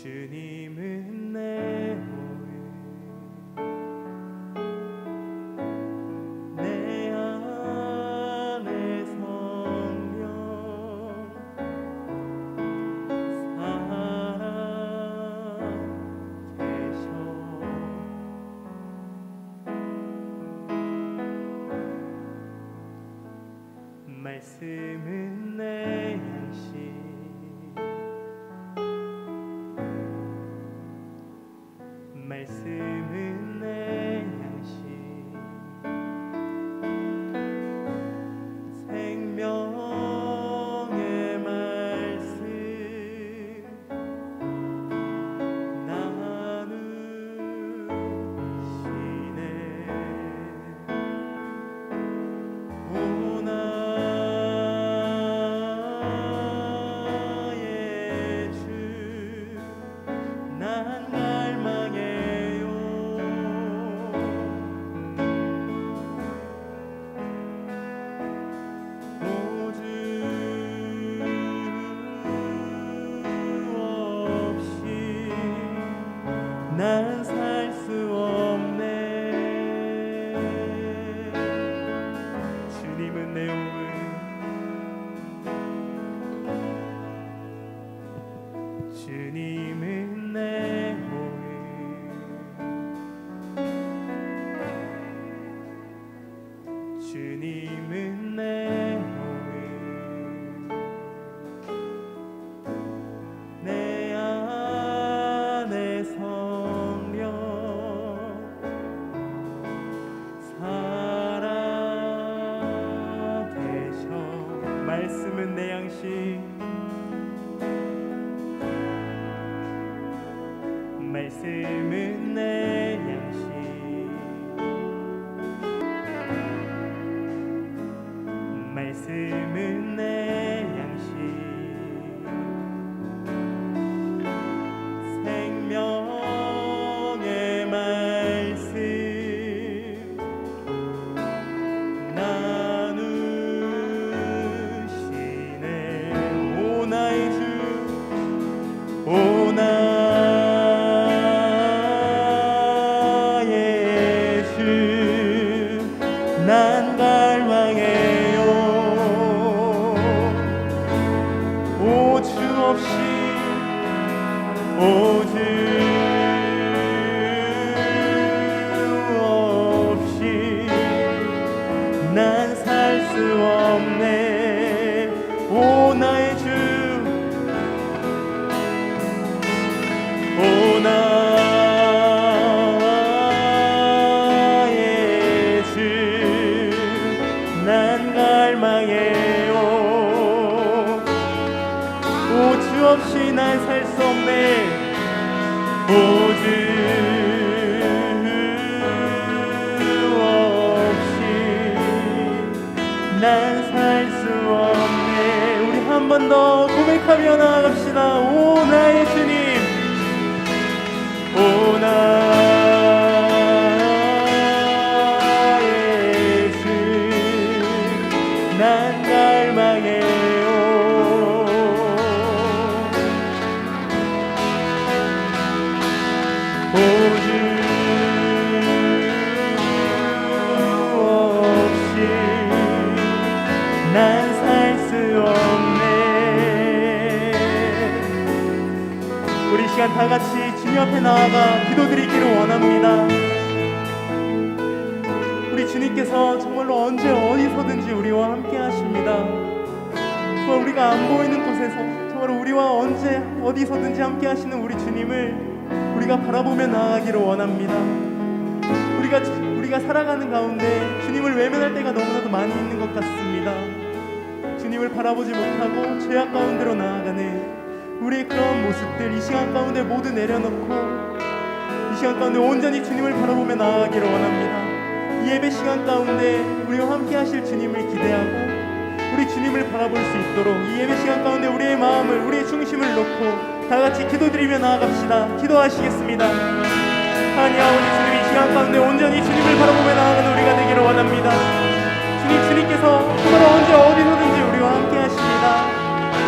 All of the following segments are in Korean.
주님은 내 모임, 내 안에 성령 살아계셔. 말씀은 내 양식, 말씀은 내 양식, 생명의 말씀 나누시네. 오 나의 주, 난 갈망해요. 오 주 없이 난 살 수 없네. 주님은 내 오은, 주님은 내 모은, 주님은 내 모은, 내 안에 성령 살아계셔. 말씀은 내 양식, 말씀은 내 양식, 말씀은 내 양식, 생명의 말씀 나누시네. 오 나의 주, 오 나의 주, 난 갈망해요. 오 주 없이, 오 주 없이 난 살 수 없네. 오 나의 주, 오 나의 주, 난 갈망해요. 오 주 없이 난 살 수 없네. 오 주 없이 난 살 수 없네. 우리 한 번 더 고백하며 나아갑시다. 오 나의 주님, 오 나의 주, 난 갈망해요. 오 주 없이 난 살 수 없네. 우리 시간 다 같이 주님 앞에 나아가 기도드리기를 원합니다. 우리 주님께서 정말로 언제 어디서든지 우리와 함께 하십니다. 정말 우리가 안 보이는 곳에서 정말 우리와 언제 어디서든지 함께 하시는 우리 주님을 우리가 바라보며 나아가기를 원합니다. 우리가 살아가는 가운데 주님을 외면할 때가 너무나도 많이 있는 것 같습니다. 주님을 바라보지 못하고 죄악 가운데로 나아가는 우리의 그런 모습들 이 시간 가운데 모두 내려놓고 이 시간 가운데 온전히 주님을 바라보며 나아가기를 원합니다. 이 예배 시간 가운데 우리와 함께 하실 주님을 기대하고 우리 주님을 바라볼 수 있도록 이 예배 시간 가운데 우리의 마음을, 우리의 중심을 놓고 다 같이 기도드리며 나아갑시다. 기도하시겠습니다. 하나님 아버지, 주님 이 시간 가운데 온전히 주님을 바라보며 나아가는 우리가 되기를 원합니다. 주님께서 정말 언제 어디서든지 우리와 함께 하십니다.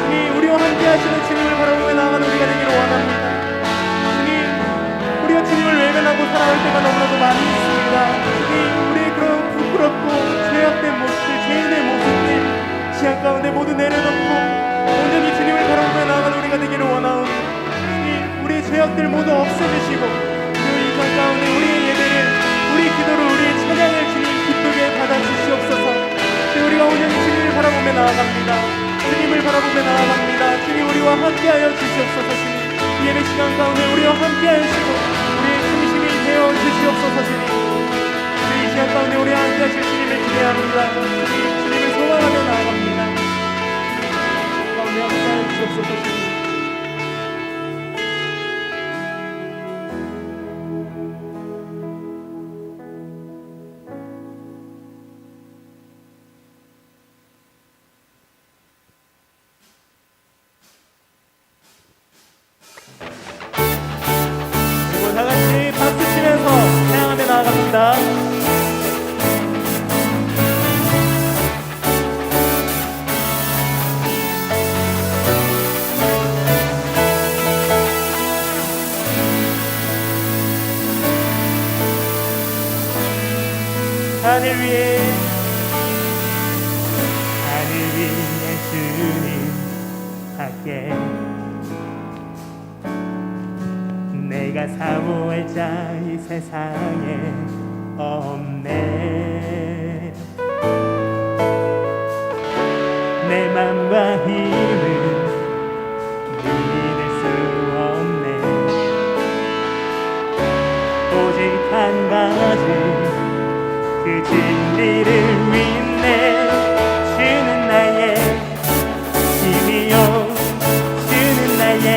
주님, 우리와 함께 하시는 주님을 바라보며 나아가는 우리가 되기를 원합니다. 외면하고 살아갈 때가 너무나도 많이 있습니다. 주님, 우리의 그런 부끄럽고 죄악된 모습들, 죄인의 모습들 시간 가운데 모두 내려놓고 온전히 주님을 바라보며 나아가는 우리가 되기를 원하오니 주님, 우리의 죄악들 모두 없애주시고 이 시간 가운데 우리의 예배를, 우리 기도를, 우리의 찬양을 주님 기쁘게 받아주시옵소서. 우리가 온전히 주님을 바라보며 나아갑니다. 주님을 바라보며 나아갑니다. 주님, 우리와 함께하여 주시옵소서. 주님, 예배 시간 가운데 우리와 함께하여 주시고 우리의 중심이 되어 주시옵소서. 주님, 이 시간 가운데 우리와 함께하실 주님을 기대합니다. 주님을 소망하며 나아갑니다. 가운데 함께하여 주시옵소서. 주님, 다같이 박수 치면서 찬양하며 나아갑니다. 하늘 위에 주님 밖에 내가 사모할 자 이 세상에 없네. 내 맘과 힘은 믿을 수 없네. 오직 한 가지 그 진리를 믿네. 주는 나의 힘이요, 주는 나의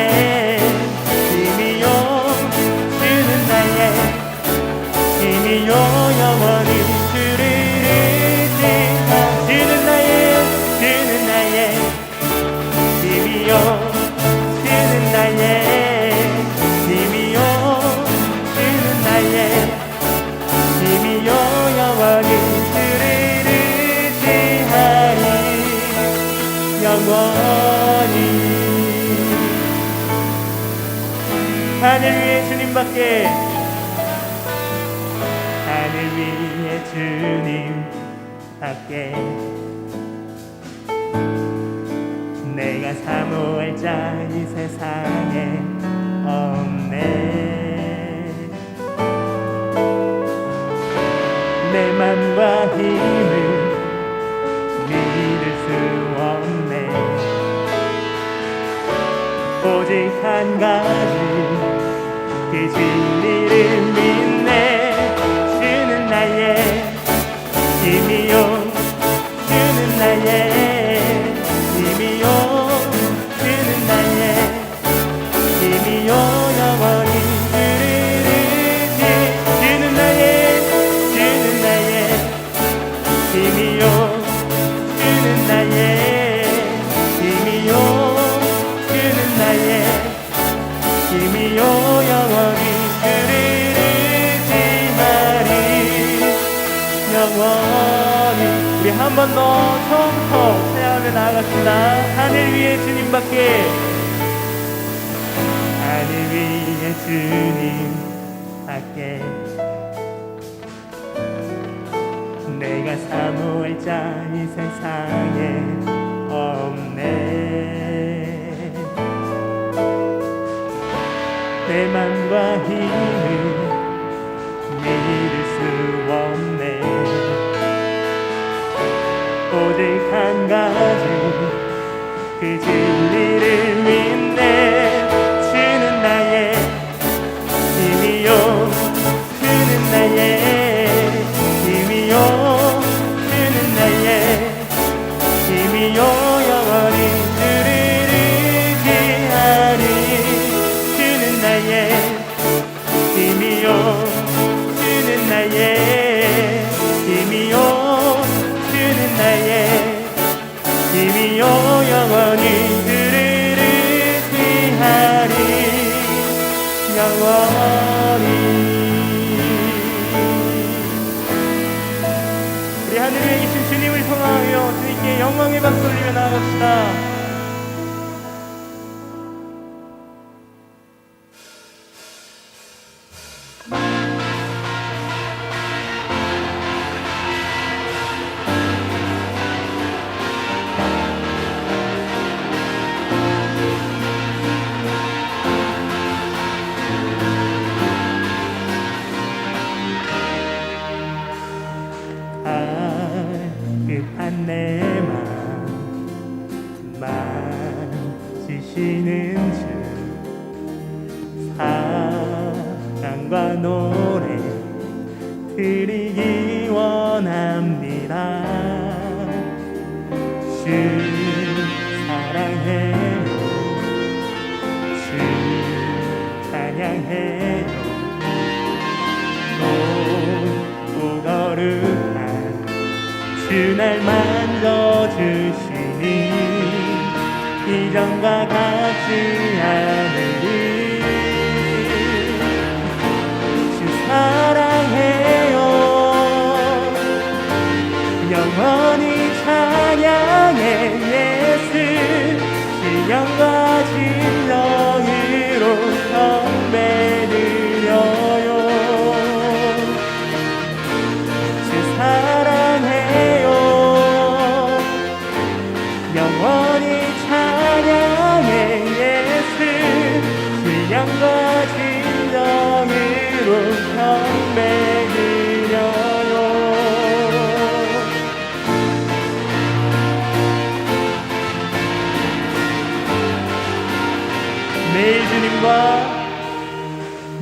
힘이요, 영원히 주를 의지하. 주는 나의 힘이요, 주는 나의 힘이요, 주는 나의 힘이요, 영원히 주를 의지하리. 영원히 하늘 위에 주님밖에, 하늘 위에 주님 밖에 내가 사모할 자 이 세상에 없네. 내 맘과 힘을 믿을 수 없네. 오직 한 가지 그 진리를 믿네. 주는 나의 힘이요, 주는 나의 힘이요, 주는 나의 힘이요, 영원히 주를 의지. 주는 나의 힘이요, 주는 나의 힘이요, 주는 나의 힘이요, 영원히 주를 의지하리. 영원히. 우리 한 번 더 처음부터 찬양하며 나아갔습니다. 하늘 위에 주님밖에, 하늘 위에 주님밖에 내가 사모할 자 이 세상에 없네. 내 맘과 힘을 믿을 수 없네. 오직 한 가지 그 진리를 믿네. 주는 나의 힘이요, 주는 나의 힘이요, 주는 나의 힘이요, 영원히 주를 의지하리. 주는 나의 힘이요, 주는 나의 힘이요, 주는 나의 힘이요, 영원히 주를 의지하리. 영원히. 우리 하늘에 계신 주님을 성화하며 주님께 영광의 박수 올리며 나아갑시다. 되시는 주 사랑과 노래 드리기 원합니다. 주 사랑해요, 주 찬양해요. 또 거룩한 주 날 만져주시니 이전과 같지 않으리. 주 사랑해요, 영원히 찬양해 예수. 신령과 진정으로 경배드려요. 주 사랑해요, 영원히 찬양해 예수. 신령과 진정으로 경배드려요.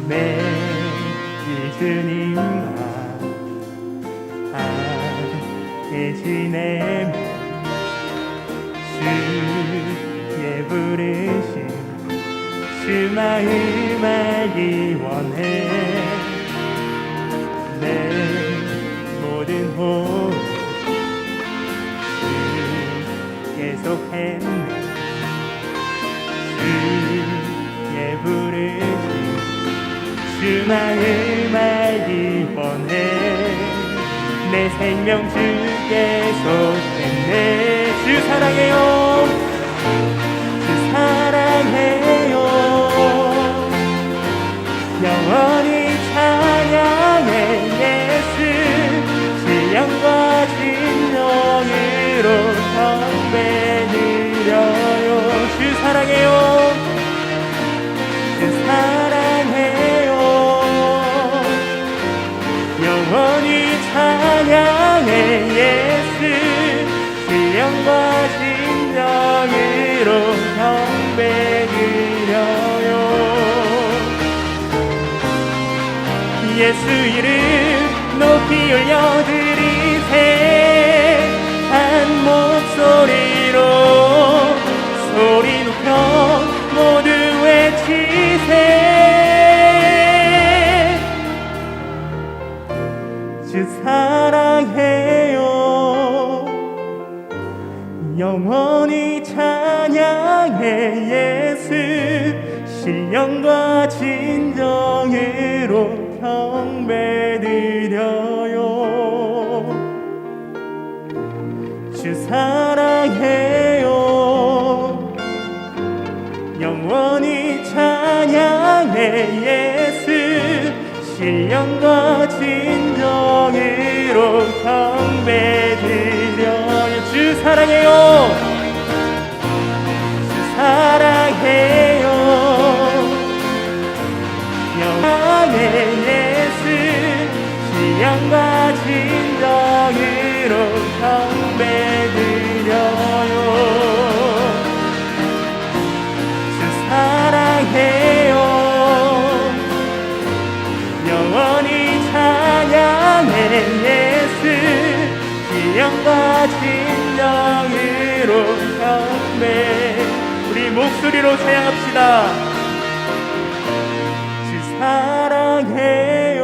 매일 주님과 함께 지내며 주의 부르심 주 마음 알기 원해. 내 모든 호흡 주께 속했네. 주의 부르심 주 마음 알기 원해. 내 생명 주께 속했네. 주 사랑해요, 주 사랑해요, 영원히 찬양해 예수. 신령과 진정으로 경배드려요. 주 사랑해요, 주 사랑해요, 영원히 찬양해 예수. 신령과 진정으로 경배드려요. 예수 이름 높이 올려드리세. 한 목소리로 소리 높여 모두 외치세. 주 사랑해요, 영원히 찬양해 예수. 신령과 진정으로 경배드려요. 주 사랑해요, 영원히 찬양해 예수. 신령과 진정으로 경배드려요. 주 사랑해요, 주 사랑해요, 영원히 예수. 신령과 진정으로 경배드려요. 주 사랑해요, 영원히 찬양해 예수. 신령과 진정으로 경배. 우리 목소리로 찬양합시다. 주 사랑해요,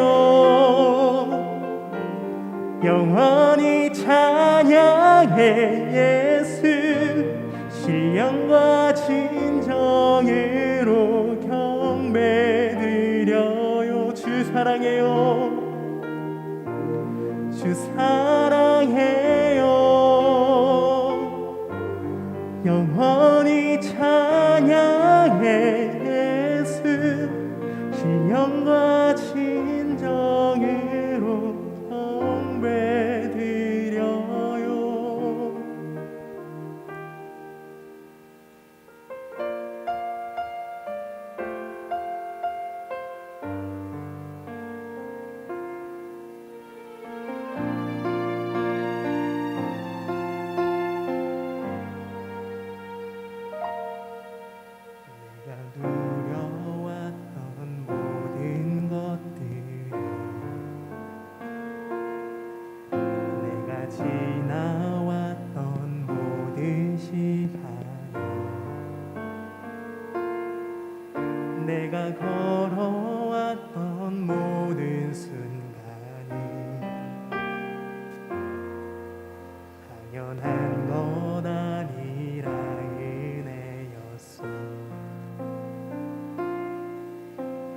영원히 찬양해 예수. 신령과 진정으로 경배드려요. 주 사랑해요, 주 사랑해요, 영원히 찬양해 예수. 신령과 진정으로 경배드려요. 누려왔던 모든 것들, 내가 지나왔던 모든 시간, 내가 걸어왔던 모든 순간이 당연한 것 아니라 은혜였소.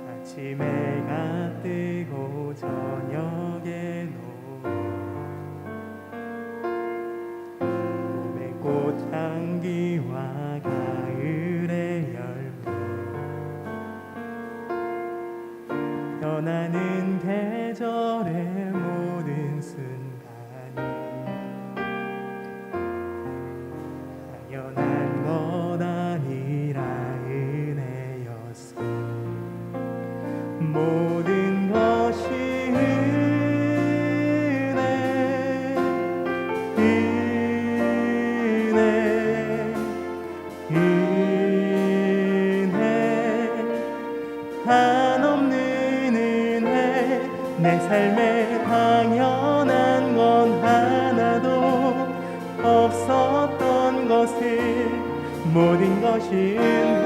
아침에가 뜨고 저녁에 봄의 꽃향기와 가을의 열매, 변하는 계절의 모든 순간이 당연한 것 아니라 은혜였소. 모든 것이 은혜, 한없는 은혜. 내 삶에 당연한 건 하나도 없었던 것을, 모든 것이 은혜였소.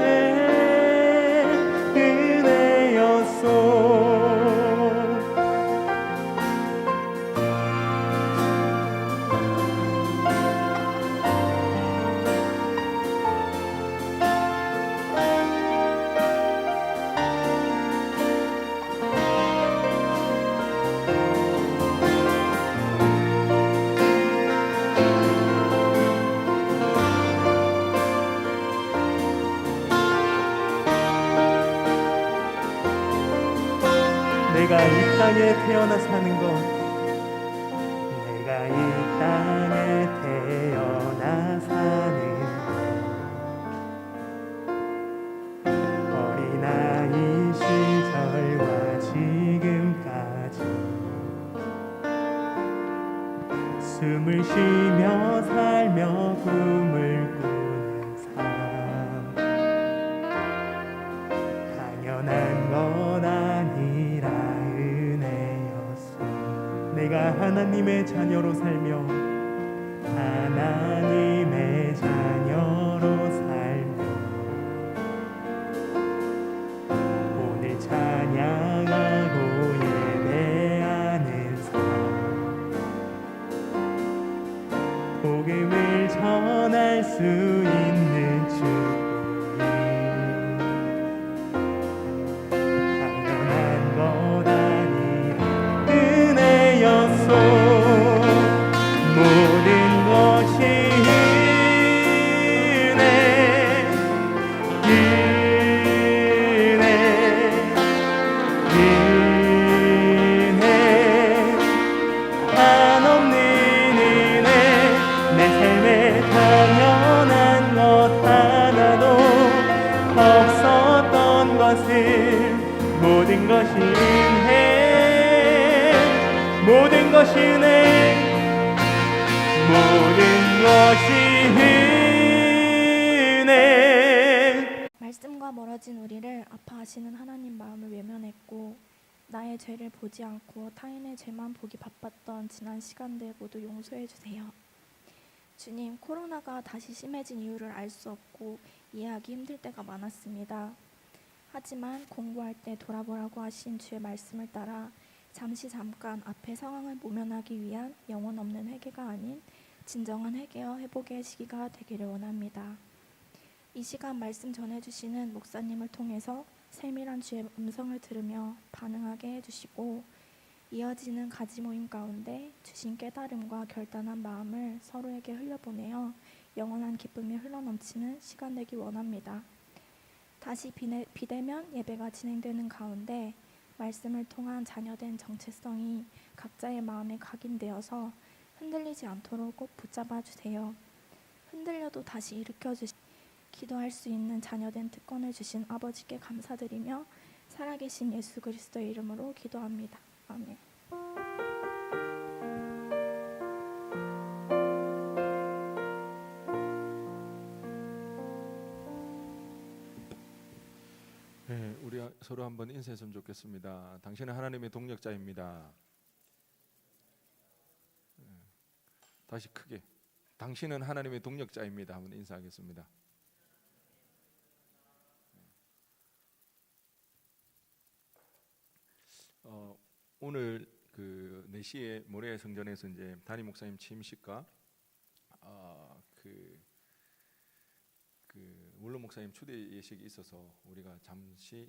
내가 이 땅에 태어나 사는 것, 내가 이 땅에 태어나 사는 것, 어린아이 시절과 지금까지 숨을 쉬며 살며 꿈을 꾸는 삶, 당연한 것 아니라 내가 하나님의 자녀로 살며 하나님의 자녀로 살며 오늘 찬양하고 예배하는 삶, 복음을 전할 수 있는 축복이 당연한 것 아니라 은혜였소. 모든 것이 은혜, 한없는 은혜. 내 삶에 당연한 것 하나도 없었던 것을, 모든 것이 은혜, 모든 것이 은혜, 모든 것이 은혜. 말씀과 멀어진 우리를 아파하시는 하나님 마음을 외면했고 나의 죄를 보지 않고 타인의 죄만 보기 바빴던 지난 시간들 모두 용서해 주세요. 주님, 코로나가 다시 심해진 이유를 알 수 없고 이해하기 힘들 때가 많았습니다. 하지만 공부할 때 돌아보라고 하신 주의 말씀을 따라 잠깐 앞의 상황을 모면하기 위한 영혼 없는 회개가 아닌 진정한 회개와 회복의 시기가 되기를 원합니다. 이 시간 말씀 전해주시는 목사님을 통해서 세밀한 주의 음성을 들으며 반응하게 해주시고 이어지는 가지 모임 가운데 주신 깨달음과 결단한 마음을 서로에게 흘려보내어 영원한 기쁨이 흘러넘치는 시간 되기 원합니다. 다시 비대면 예배가 진행되는 가운데 말씀을 통한 자녀된 정체성이 각자의 마음에 각인되어서 흔들리지 않도록 꼭 붙잡아 주세요. 흔들려도 다시 일으켜 기도할 수 있는 자녀된 특권을 주신 아버지께 감사드리며 살아계신 예수 그리스도의 이름으로 기도합니다. 아멘. 네, 우리 서로 한번 인사했으면 좋겠습니다. 당신은 하나님의 동력자입니다. 다시 크게. 당신은 하나님의 동력자입니다. 한번 인사하겠습니다. 오늘 그 4시에 모래 성전에서 이제 담임 목사님 취임식과 원로 목사님 추대 예식이 있어서 우리가 잠시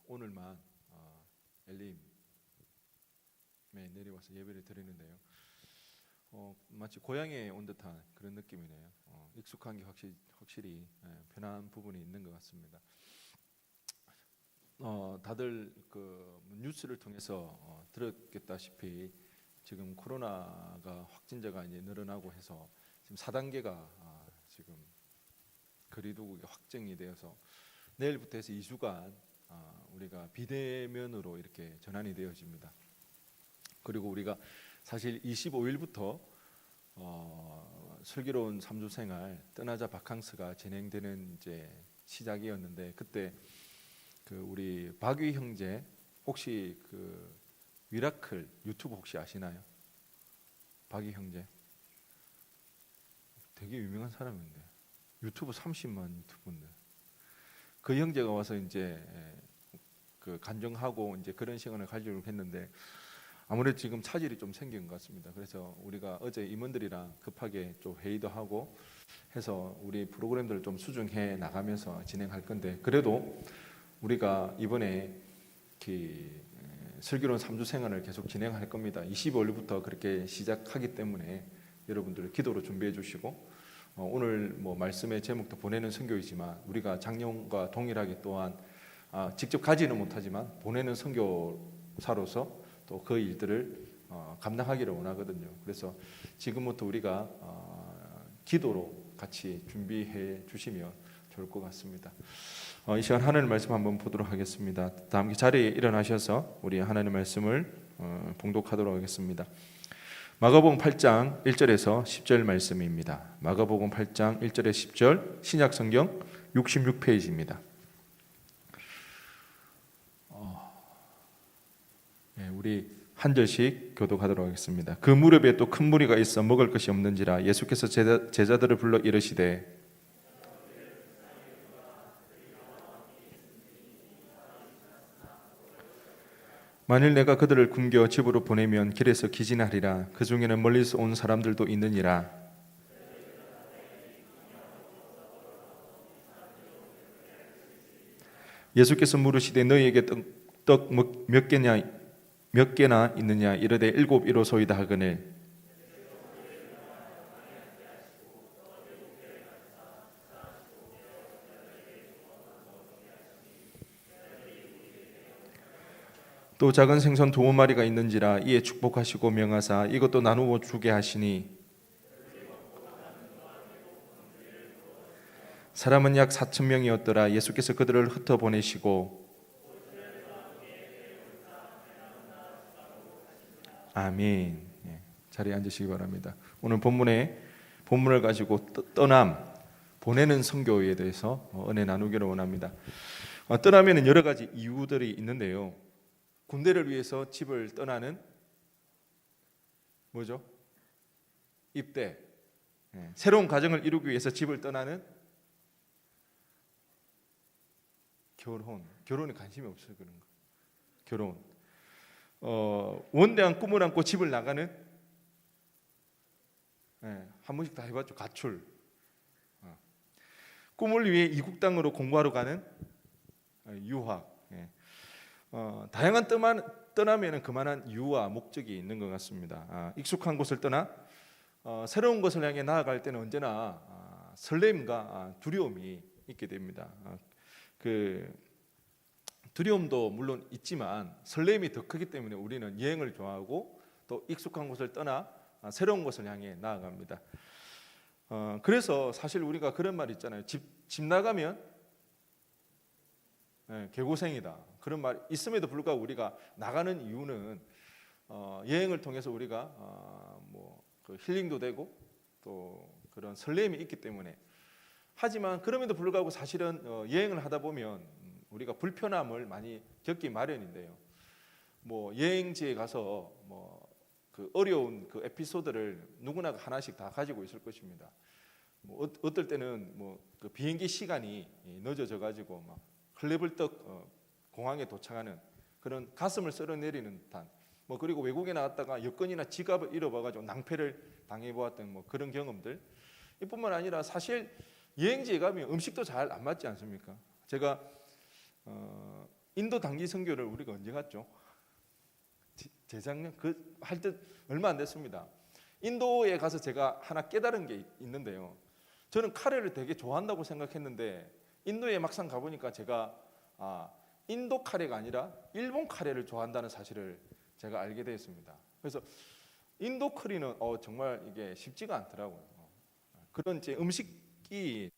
오늘만 엘림에 내려와서 예배를 드리는데요. 마치 고향에 온 듯한 그런 느낌이네요. 익숙한 게 확실히 편한 부분이 있는 것 같습니다. 다들 그 뉴스를 통해서 들었겠다시피 지금 코로나가 확진자가 이제 늘어나고 해서 지금 4단계가 지금 거리두기 확정이 되어서 내일부터 해서 2주간 우리가 비대면으로 이렇게 전환이 되어집니다. 그리고 우리가 사실 25일부터 슬기로운 3주 생활 떠나자 바캉스가 진행되는 이제 시작이었는데 그때 그 우리 박위 형제 혹시 그 미라클 유튜브 혹시 아시나요? 박위 형제 되게 유명한 사람인데 유튜브 30만 유튜브인데 그 형제가 와서 이제 그 간증하고 이제 그런 시간을 가지려고 했는데 아무래도 지금 차질이 좀 생긴 것 같습니다. 그래서 우리가 어제 임원들이랑 급하게 좀 회의도 하고 해서 우리 프로그램들을 좀 수정해 나가면서 진행할 건데 그래도 우리가 이번에 슬기로운 3주 생활을 계속 진행할 겁니다. 25일부터 그렇게 시작하기 때문에 여러분들 기도로 준비해 주시고 오늘 뭐 말씀의 제목도 보내는 선교이지만 우리가 작년과 동일하게 또한 직접 가지는 못하지만 보내는 선교사로서 또 그 일들을 감당하기를 원하거든요. 그래서 지금부터 우리가 기도로 같이 준비해 주시면 좋을 것 같습니다. 이 시간 하나님의 말씀 한번 보도록 하겠습니다. 다 함께 자리에 일어나셔서 우리 하나님의 말씀을 봉독하도록 하겠습니다. 마가복음 8장 1절에서 10절 말씀입니다. 마가복음 8장 1절에서 10절 신약성경 66페이지입니다. 우리 한 절씩 교독하도록 하겠습니다. 그 무렵에 또 큰 무리가 있어 먹을 것이 없는지라 예수께서 제자들을 불러 이르시되 만일 내가 그들을 굶겨 집으로 보내면 길에서 기진하리라. 그 중에는 멀리서 온 사람들도 있느니라. 예수께서 물으시되 너희에게 떡 몇 개나 있느냐 이르되 7 이로소이다 하거늘 또 작은 생선 2마리가 있는지라 이에 축복하시고 명하사 이것도 나누어 주게 하시니 사람은 약 4,000명이었더라. 예수께서 그들을 흩어 보내시고 아멘. 자리에 앉으시기 바랍니다. 오늘 본문을 가지고 떠남 보내는 선교에 대해서 은혜 나누기를 원합니다. 떠나면은 여러 가지 이유들이 있는데요. 군대를 위해서 집을 떠나는 뭐죠? 입대. 새로운 가정을 이루기 위해서 집을 떠나는 결혼에 관심이 없어서 그런 거. 결혼. 원대한 꿈을 안고 집을 나가는 한 번씩 다 해봤죠. 가출. 꿈을 위해 이국 땅으로 공부하러 가는 유학. 다양한 떠나면은 그만한 이유와 목적이 있는 것 같습니다. 익숙한 곳을 떠나 새로운 것을 향해 나아갈 때는 언제나 설렘과 두려움이 있게 됩니다. 그 두려움도 물론 있지만 설렘이 더 크기 때문에 우리는 여행을 좋아하고 또 익숙한 곳을 떠나 새로운 곳을 향해 나아갑니다. 그래서 사실 우리가 그런 말 있잖아요. 집 나가면 개고생이다. 그런 말 있음에도 불구하고 우리가 나가는 이유는 여행을 통해서 우리가 그 힐링도 되고 또 그런 설렘이 있기 때문에 하지만 그럼에도 불구하고 사실은 여행을 하다 보면 우리가 불편함을 많이 겪기 마련인데요. 뭐 여행지에 가서 뭐 그 어려운 그 에피소드를 누구나 하나씩 다 가지고 있을 것입니다. 뭐 어떨 때는 뭐 그 비행기 시간이 늦어져 가지고 막 헐레벌떡 공항에 도착하는 그런 가슴을 쓸어내리는 듯한 뭐 그리고 외국에 나갔다가 여권이나 지갑을 잃어봐 가지고 낭패를 당해 보았던 뭐 그런 경험들. 이뿐만 아니라 사실 여행지에 가면 음식도 잘 안 맞지 않습니까? 제가 인도 단기 선교를 우리가 언제 갔죠? 재작년 그 할 때 얼마 안 됐습니다. 인도에 가서 제가 하나 깨달은 게 있는데요. 저는 카레를 되게 좋아한다고 생각했는데 인도에 막상 가보니까 제가 인도 카레가 아니라 일본 카레를 좋아한다는 사실을 제가 알게 되었습니다. 그래서 인도 커리는 정말 이게 쉽지가 않더라고요. 그런 제 음식이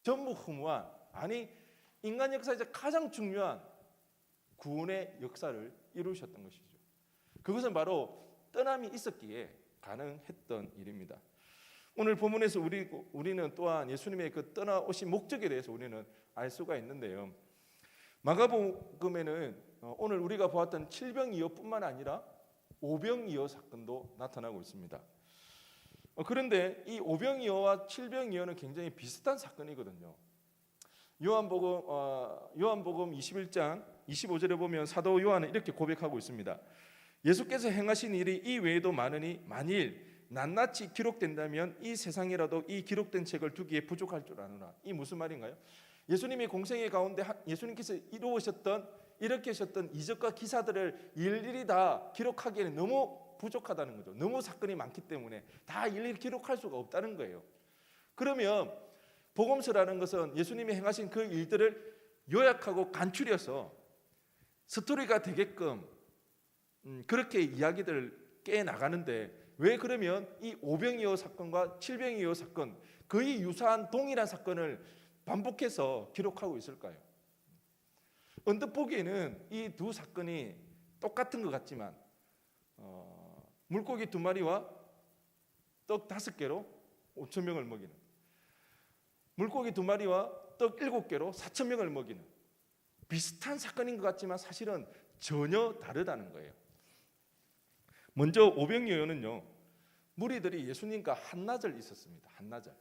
전무후무한 인간 역사에서 가장 중요한 구원의 역사를 이루셨던 것이죠. 그것은 바로 떠남이 있었기에 가능했던 일입니다. 오늘 본문에서 우리는 또한 예수님의 그 떠나오신 목적에 대해서 우리는 알 수가 있는데요. 마가복음에는 오늘 우리가 보았던 칠병이어뿐만 아니라 오병이어 사건도 나타나고 있습니다. 그런데 이 오병이어와 칠병이어는 굉장히 비슷한 사건이거든요. 요한복음 21장 25절에 보면 사도 요한은 이렇게 고백하고 있습니다. 예수께서 행하신 일이 이 외에도 많으니 만일 낱낱이 기록된다면 이 세상이라도 이 기록된 책을 두기에 부족할 줄 아노라. 이 무슨 말인가요? 예수님의 공생의 가운데 예수님께서 이렇게 하셨던 이적과 기사들을 일일이 다 기록하기에는 너무 부족하다는 거죠. 너무 사건이 많기 때문에 다 일일이 기록할 수가 없다는 거예요. 그러면 복음서라는 것은 예수님이 행하신 그 일들을 요약하고 간추려서 스토리가 되게끔 그렇게 이야기들을 깨나가는데 왜 그러면 이 오병이어 사건과 칠병이어 사건 거의 유사한 동일한 사건을 반복해서 기록하고 있을까요? 언뜻 보기에는 이 두 사건이 똑같은 것 같지만 물고기 2마리와 떡 5개로 5,000명을 먹이는, 물고기 2마리와 떡 7개로 4,000명을 먹이는, 비슷한 사건인 것 같지만 사실은 전혀 다르다는 거예요. 먼저 오병이어는요, 무리들이 예수님과 한나절 있었습니다. 한나절.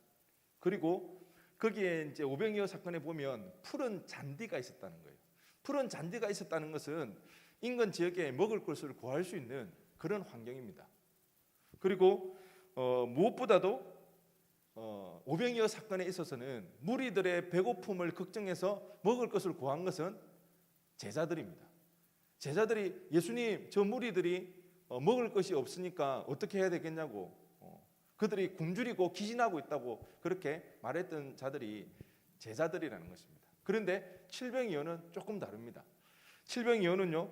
그리고 거기에 이제 오병이어 사건에 보면 푸른 잔디가 있었다는 거예요. 푸른 잔디가 있었다는 것은 인근 지역에 먹을 것을 구할 수 있는 그런 환경입니다. 그리고 무엇보다도 오병이어 사건에 있어서는 무리들의 배고픔을 걱정해서 먹을 것을 구한 것은 제자들입니다. 제자들이 예수님, 저 무리들이 먹을 것이 없으니까 어떻게 해야 되겠냐고, 그들이 굶주리고 기진하고 있다고 그렇게 말했던 자들이 제자들이라는 것입니다. 그런데 칠병이어는 조금 다릅니다. 칠병이어는요,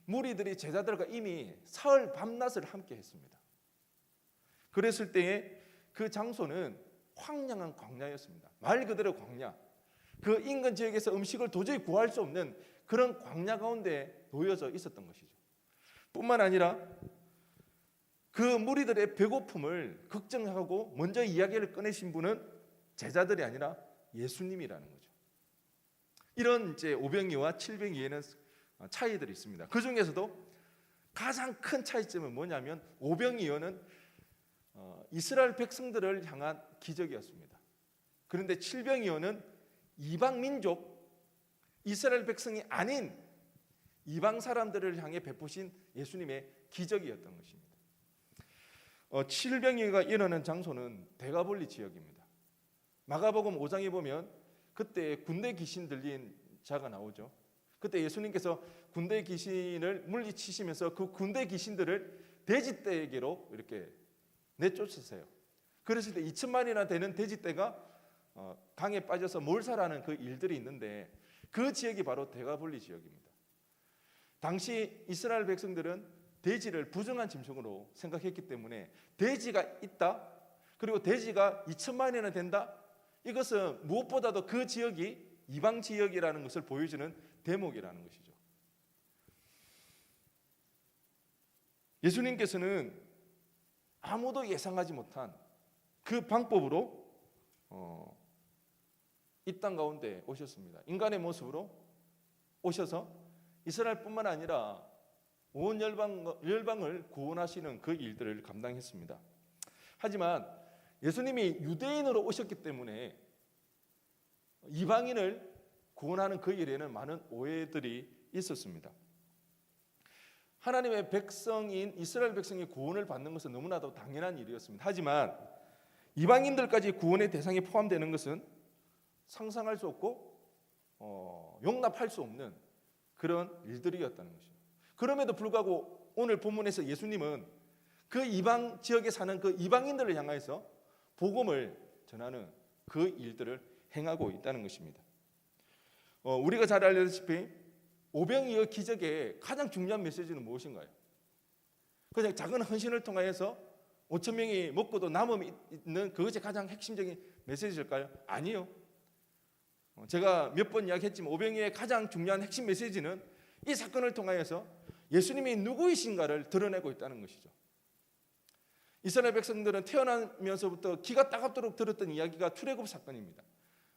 무리들이 제자들과 이미 사흘 밤낮을 함께 했습니다. 그랬을 때에 그 장소는 황량한 광야였습니다. 말 그대로 광야. 그 인근 지역에서 음식을 도저히 구할 수 없는 그런 광야 가운데 놓여져 있었던 것이죠. 뿐만 아니라 그 무리들의 배고픔을 걱정하고 먼저 이야기를 꺼내신 분은 제자들이 아니라 예수님이라는 거죠. 이런 이제 오병이어와 칠병이어는 차이들이 있습니다. 그 중에서도 가장 큰 차이점은 뭐냐면 오병이어는 이스라엘 백성들을 향한 기적이었습니다. 그런데 칠병이어는 이방 민족, 이스라엘 백성이 아닌 이방 사람들을 향해 베푸신 예수님의 기적이었던 것입니다. 칠병이어가 일어난 장소는 데가볼리 지역입니다. 마가복음 5장에 보면 그때 군대 귀신 들린 자가 나오죠. 그때 예수님께서 군대 귀신을 물리치시면서 그 군대 귀신들을 돼지떼에게로 이렇게 내쫓으세요. 그랬을 때 2천마리나 되는 돼지떼가 강에 빠져서 몰살하는 그 일들이 있는데 그 지역이 바로 데가볼리 지역입니다. 당시 이스라엘 백성들은 돼지를 부정한 짐승으로 생각했기 때문에 돼지가 있다, 그리고 돼지가 2천마리나 된다, 이것은 무엇보다도 그 지역이 이방 지역이라는 것을 보여주는 대목이라는 것이죠. 예수님께서는 아무도 예상하지 못한 그 방법으로 이 땅 가운데 오셨습니다. 인간의 모습으로 오셔서 이스라엘뿐만 아니라 온 열방을 구원하시는 그 일들을 감당했습니다. 하지만 예수님이 유대인으로 오셨기 때문에 이방인을 구원하는 그 일에는 많은 오해들이 있었습니다. 하나님의 백성인 이스라엘 백성이 구원을 받는 것은 너무나도 당연한 일이었습니다. 하지만 이방인들까지 구원의 대상에 포함되는 것은 상상할 수 없고 용납할 수 없는 그런 일들이었다는 것이죠. 그럼에도 불구하고 오늘 본문에서 예수님은 그 이방 지역에 사는 그 이방인들을 향해서 복음을 전하는 그 일들을 행하고 있다는 것입니다. 우리가 잘 알다시피 오병이어 기적의 가장 중요한 메시지는 무엇인가요? 그냥 작은 헌신을 통하여서 5천 명이 먹고도 남음이 있는 그것이 가장 핵심적인 메시지일까요? 아니요. 제가 몇 번 이야기했지만 오병이어의 가장 중요한 핵심 메시지는 이 사건을 통하여서 예수님이 누구이신가를 드러내고 있다는 것이죠. 이스라엘 백성들은 태어나면서부터 기가 따갑도록 들었던 이야기가 출애굽 사건입니다.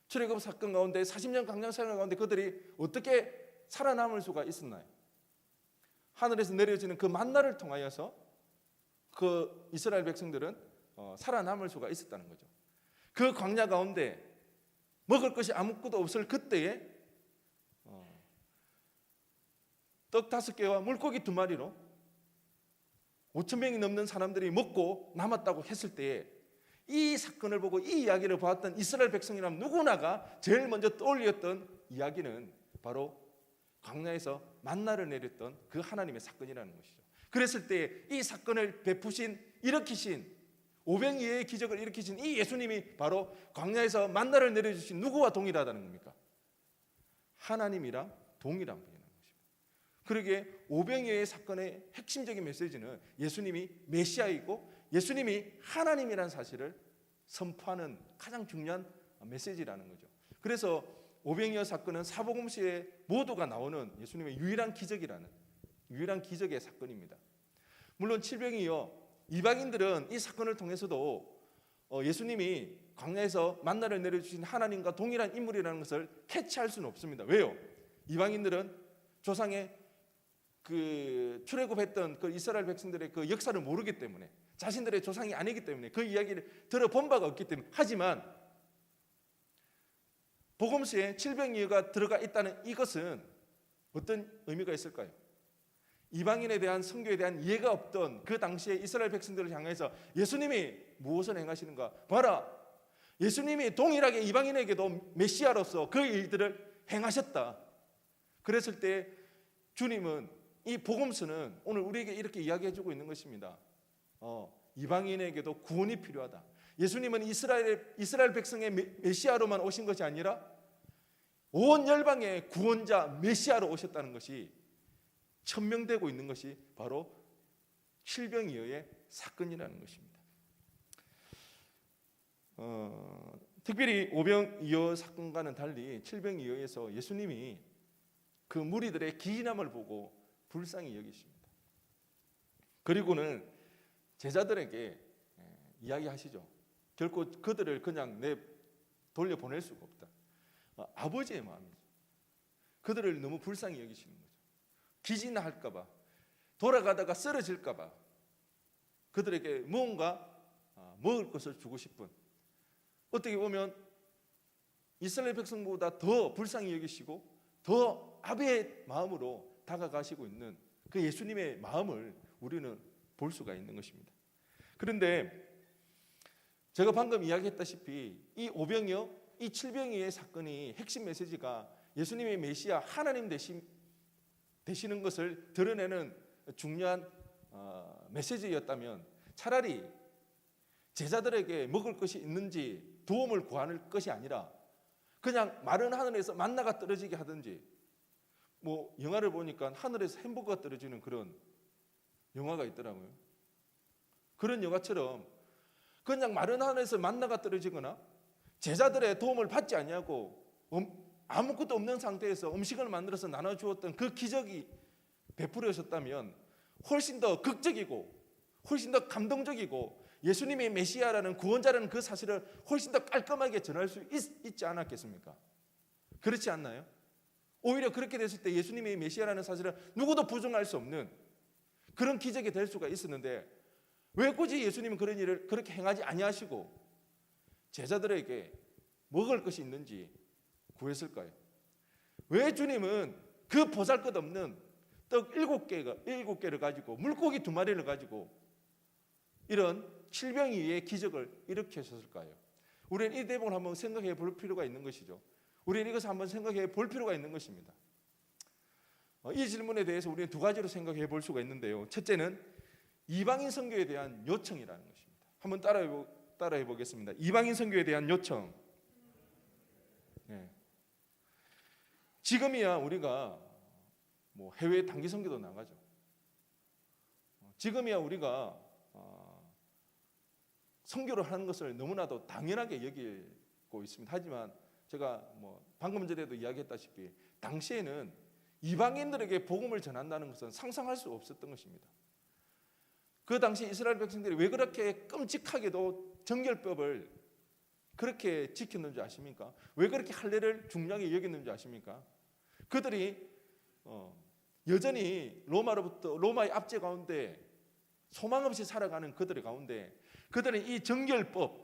출애굽 사건 가운데 40년 강령 생활 가운데 그들이 어떻게 살아남을 수가 있었나요? 하늘에서 내려지는 그 만나를 통하여서 그 이스라엘 백성들은 살아남을 수가 있었다는 거죠. 그 광야 가운데 먹을 것이 아무것도 없을 그때에 떡 5개와 물고기 2마리로 5천 명이 넘는 사람들이 먹고 남았다고 했을 때에 이 사건을 보고 이 이야기를 보았던 이스라엘 백성이라면 누구나가 제일 먼저 떠올렸던 이야기는 바로 광야에서 만나를 내렸던 그 하나님의 사건이라는 것이죠. 그랬을 때 이 사건을 베푸신, 일으키신, 오병이어의 기적을 일으키신 이 예수님이 바로 광야에서 만나를 내려주신 누구와 동일하다는 겁니까? 하나님이랑 동일한 분이라는 것입니다. 그러기에 오병이어의 사건의 핵심적인 메시지는 예수님이 메시아이고 예수님이 하나님이라는 사실을 선포하는 가장 중요한 메시지라는 거죠. 그래서 오병이어 사건은 사복음서에 모두가 나오는 예수님의 유일한 기적의 사건입니다. 물론 칠병이어 이방인들은 이 사건을 통해서도 예수님이 광야에서 만나를 내려주신 하나님과 동일한 인물이라는 것을 캐치할 수는 없습니다. 왜요? 이방인들은 조상의 그 출애굽했던 그 이스라엘 백성들의 그 역사를 모르기 때문에, 자신들의 조상이 아니기 때문에 그 이야기를 들어본 바가 없기 때문에, 하지만 복음서에 칠병이어가 들어가 있다는 이것은 어떤 의미가 있을까요? 이방인에 대한 선교에 대한 이해가 없던 그 당시에 이스라엘 백성들을 향해서 예수님이 무엇을 행하시는가? 봐라, 예수님이 동일하게 이방인에게도 메시아로서 그 일들을 행하셨다. 그랬을 때 주님은, 이 복음서는 오늘 우리에게 이렇게 이야기해주고 있는 것입니다. 이방인에게도 구원이 필요하다. 예수님은 이스라엘 백성의 메시아로만 오신 것이 아니라 온 열방의 구원자 메시아로 오셨다는 것이 천명되고 있는 것이 바로 칠병이어의 사건이라는 것입니다. 특별히 오병이어 사건과는 달리 칠병이어에서 예수님이 그 무리들의 기인함을 보고 불쌍히 여기십니다. 그리고는 제자들에게 이야기하시죠. 결코 그들을 그냥 돌려보낼 수가 없다. 아버지의 마음이죠. 그들을 너무 불쌍히 여기시는 거죠. 기진할까 봐, 돌아가다가 쓰러질까 봐 그들에게 무언가 먹을 것을 주고 싶은, 어떻게 보면 이스라엘 백성보다 더 불쌍히 여기시고 더 아비의 마음으로 다가가시고 있는 그 예수님의 마음을 우리는 볼 수가 있는 것입니다. 그런데 제가 방금 이야기했다시피 이 오병이어, 이 칠병이의 사건이 핵심 메시지가 예수님의 메시아 하나님 되시는 것을 드러내는 중요한 메시지였다면, 차라리 제자들에게 먹을 것이 있는지 도움을 구하는 것이 아니라 그냥 마른 하늘에서 만나가 떨어지게 하든지, 뭐 영화를 보니까 하늘에서 햄버거가 떨어지는 그런 영화가 있더라고요. 그런 영화처럼 그냥 마른 하늘에서 만나가 떨어지거나 제자들의 도움을 받지 아니하고 아무것도 없는 상태에서 음식을 만들어서 나눠주었던 그 기적이 베풀어졌다면 훨씬 더 극적이고 훨씬 더 감동적이고 예수님의 메시아라는 구원자라는 그 사실을 훨씬 더 깔끔하게 전할 수 있지 않았겠습니까? 그렇지 않나요? 오히려 그렇게 됐을 때 예수님의 메시아라는 사실을 누구도 부정할 수 없는 그런 기적이 될 수가 있었는데, 왜 굳이 예수님은 그런 일을 그렇게 행하지 아니하시고 제자들에게 먹을 것이 있는지 구했을까요? 왜 주님은 그 보잘것없는 떡 7개를 가지고 물고기 2마리를 가지고 이런 칠병이의 기적을 일으키셨을까요? 우리는 이 대목을 한번 생각해 볼 필요가 있는 것이죠. 우리는 이것을 한번 생각해 볼 필요가 있는 것입니다. 이 질문에 대해서 우리는 2가지로 생각해 볼 수가 있는데요. 첫째는 이방인 선교에 대한 요청이라는 것입니다. 한번 따라해 보겠습니다. 이방인 선교에 대한 요청. 네. 지금이야 우리가 뭐 해외 단기 선교도 나가죠. 지금이야 우리가 선교를 하는 것을 너무나도 당연하게 여기고 있습니다. 하지만 제가 뭐 방금 전에도 이야기했다시피 당시에는 이방인들에게 복음을 전한다는 것은 상상할 수 없었던 것입니다. 그 당시 이스라엘 백성들이 왜 그렇게 끔찍하게도 정결법을 그렇게 지켰는지 아십니까? 왜 그렇게 할례를 중요하게 여겼는지 아십니까? 그들이 여전히 로마의 압제 가운데 소망 없이 살아가는 그들의 가운데 그들은 이 정결법,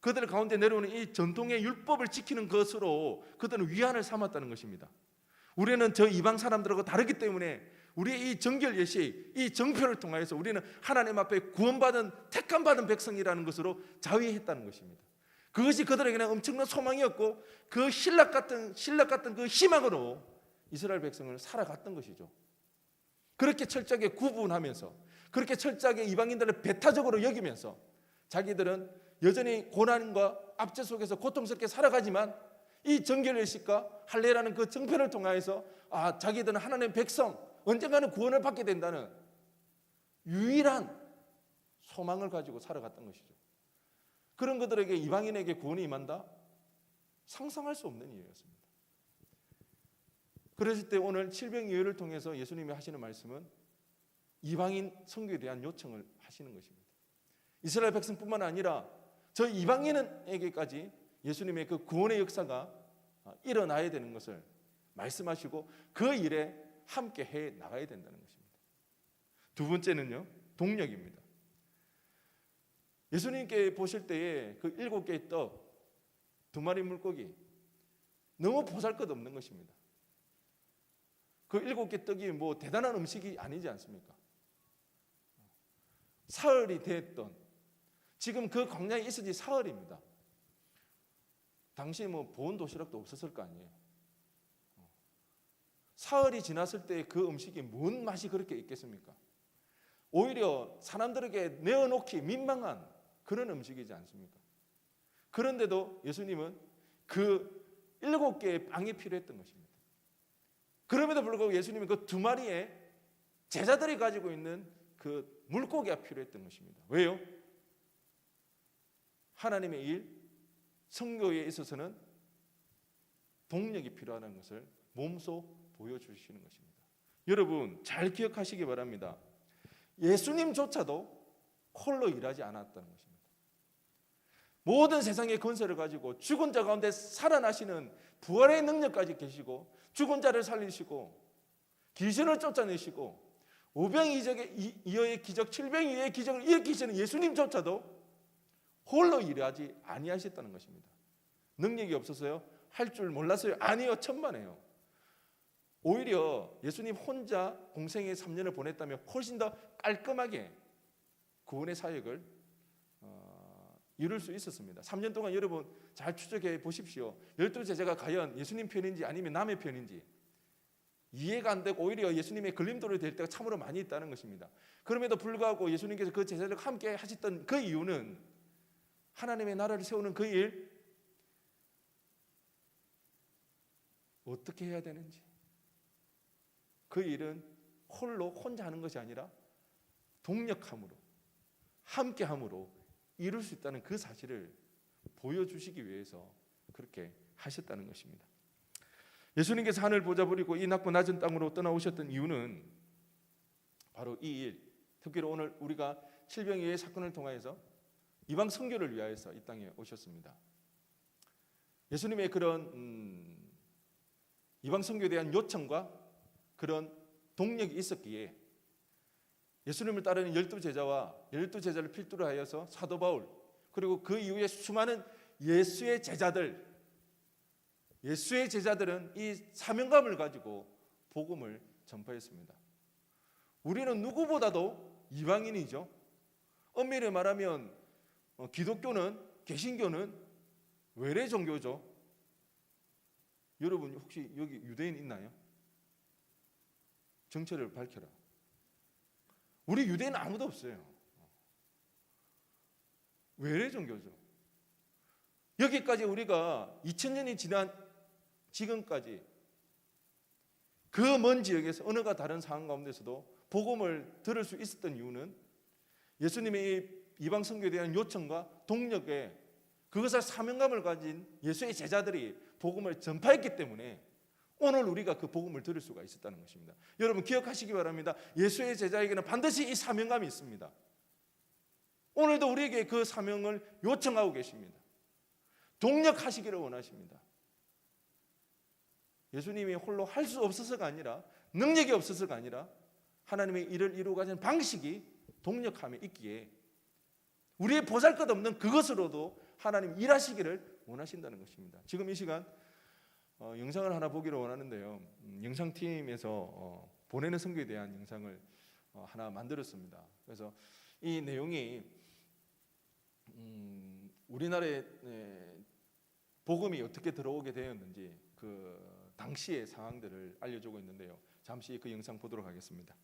그들 가운데 내려오는 이 전통의 율법을 지키는 것으로 그들은 위안을 삼았다는 것입니다. 우리는 저 이방 사람들하고 다르기 때문에 우리의 이 정결 예시, 이 정표를 통하여서 우리는 하나님 앞에 구원받은 택함받은 백성이라는 것으로 자위했다는 것입니다. 그것이 그들에게는 엄청난 소망이었고 그 신락 같은 그 희망으로 이스라엘 백성을 살아갔던 것이죠. 그렇게 철저하게 구분하면서, 그렇게 철저하게 이방인들을 배타적으로 여기면서 자기들은 여전히 고난과 압제 속에서 고통스럽게 살아가지만 이 정결의식과 할례라는 그 정편을 통하여서 자기들은 하나님의 백성, 언젠가는 구원을 받게 된다는 유일한 소망을 가지고 살아갔던 것이죠. 그런 그들에게 이방인에게 구원이 임한다? 상상할 수 없는 일이었습니다. 그랬을 때 오늘 칠병이어를 통해서 예수님이 하시는 말씀은 이방인 선교에 대한 요청을 하시는 것입니다. 이스라엘 백성뿐만 아니라 저 이방인에게까지 예수님의 그 구원의 역사가 일어나야 되는 것을 말씀하시고 그 일에 함께 해 나가야 된다는 것입니다. 두 번째는요, 동력입니다. 예수님께 보실 때에 그 7개의 떡, 2마리 물고기 너무 보잘것없는 것입니다. 그 7개 떡이 뭐 대단한 음식이 아니지 않습니까? 사흘이 됐던, 지금 그 광야에 있은 지 사흘입니다. 당시에 뭐 보온 도시락도 없었을 거 아니에요. 사흘이 지났을 때 그 음식이 뭔 맛이 그렇게 있겠습니까? 오히려 사람들에게 내어놓기 민망한 그런 음식이지 않습니까? 그런데도 예수님은 그 7개의 빵이 필요했던 것입니다. 그럼에도 불구하고 예수님은 그 2마리의 제자들이 가지고 있는 그 물고기가 필요했던 것입니다. 왜요? 하나님의 일, 선교에 있어서는 동력이 필요하다는 것을 몸소 보여주시는 것입니다. 여러분 잘 기억하시기 바랍니다. 예수님조차도 홀로 일하지 않았다는 것입니다. 모든 세상의 권세를 가지고 죽은 자 가운데 살아나시는 부활의 능력까지 계시고, 죽은 자를 살리시고 귀신을 쫓아내시고 5병이어의 기적, 7병이어의 기적을 일으키시는 예수님조차도 홀로 일하지 아니하셨다는 것입니다. 능력이 없어서요? 할 줄 몰랐어요? 아니요, 천만에요. 오히려 예수님 혼자 공생의 3년을 보냈다면 훨씬 더 깔끔하게 구원의 사역을 이룰 수 있었습니다. 3년 동안 여러분 잘 추적해 보십시오. 12제자가 과연 예수님 편인지 아니면 남의 편인지 이해가 안 되고 오히려 예수님의 걸림돌이 될 때가 참으로 많이 있다는 것입니다. 그럼에도 불구하고 예수님께서 그 제자들과 함께 하셨던 그 이유는 하나님의 나라를 세우는 그 일, 어떻게 해야 되는지, 그 일은 홀로 혼자 하는 것이 아니라 동력함으로, 함께함으로 이룰 수 있다는 그 사실을 보여주시기 위해서 그렇게 하셨다는 것입니다. 예수님께서 하늘 보좌 버리고 이 낮고 낮은 땅으로 떠나오셨던 이유는 바로 이 일, 특히로 오늘 우리가 칠병이의 사건을 통하여서 이방 선교를 위하여서 이 땅에 오셨습니다. 예수님의 그런 이방 선교에 대한 요청과 그런 동력이 있었기에 예수님을 따르는 12제자와 12제자를 필두로 하여서 사도 바울, 그리고 그 이후에 수많은 예수의 제자들은 이 사명감을 가지고 복음을 전파했습니다. 우리는 누구보다도 이방인이죠. 엄밀히 말하면 기독교는, 개신교는 외래 종교죠. 여러분 혹시 여기 유대인 있나요? 정체를 밝혀라. 우리 유대인은 아무도 없어요. 외래 종교죠. 여기까지 우리가 2000년이 지난 지금까지 그 먼 지역에서 어느가 다른 상황 가운데서도 복음을 들을 수 있었던 이유는 예수님의 이방 선교에 대한 요청과 동력에 그것을 사명감을 가진 예수의 제자들이 복음을 전파했기 때문에 오늘 우리가 그 복음을 들을 수가 있었다는 것입니다. 여러분 기억하시기 바랍니다. 예수의 제자에게는 반드시 이 사명감이 있습니다. 오늘도 우리에게 그 사명을 요청하고 계십니다. 동력하시기를 원하십니다. 예수님이 홀로 할 수 없어서가 아니라, 능력이 없어서가 아니라 하나님의 일을 이루어가는 방식이 동력함에 있기에 우리의 보잘것없는 그것으로도 하나님 일하시기를 원하신다는 것입니다. 지금 이 시간 영상을 하나 보기를 원하는데요. 영상팀에서 보내는 선교에 대한 영상을 하나 만들었습니다. 그래서 이 내용이 우리나라에 복음이 어떻게 들어오게 되었는지 그 당시의 상황들을 알려주고 있는데요. 잠시 그 영상 보도록 하겠습니다.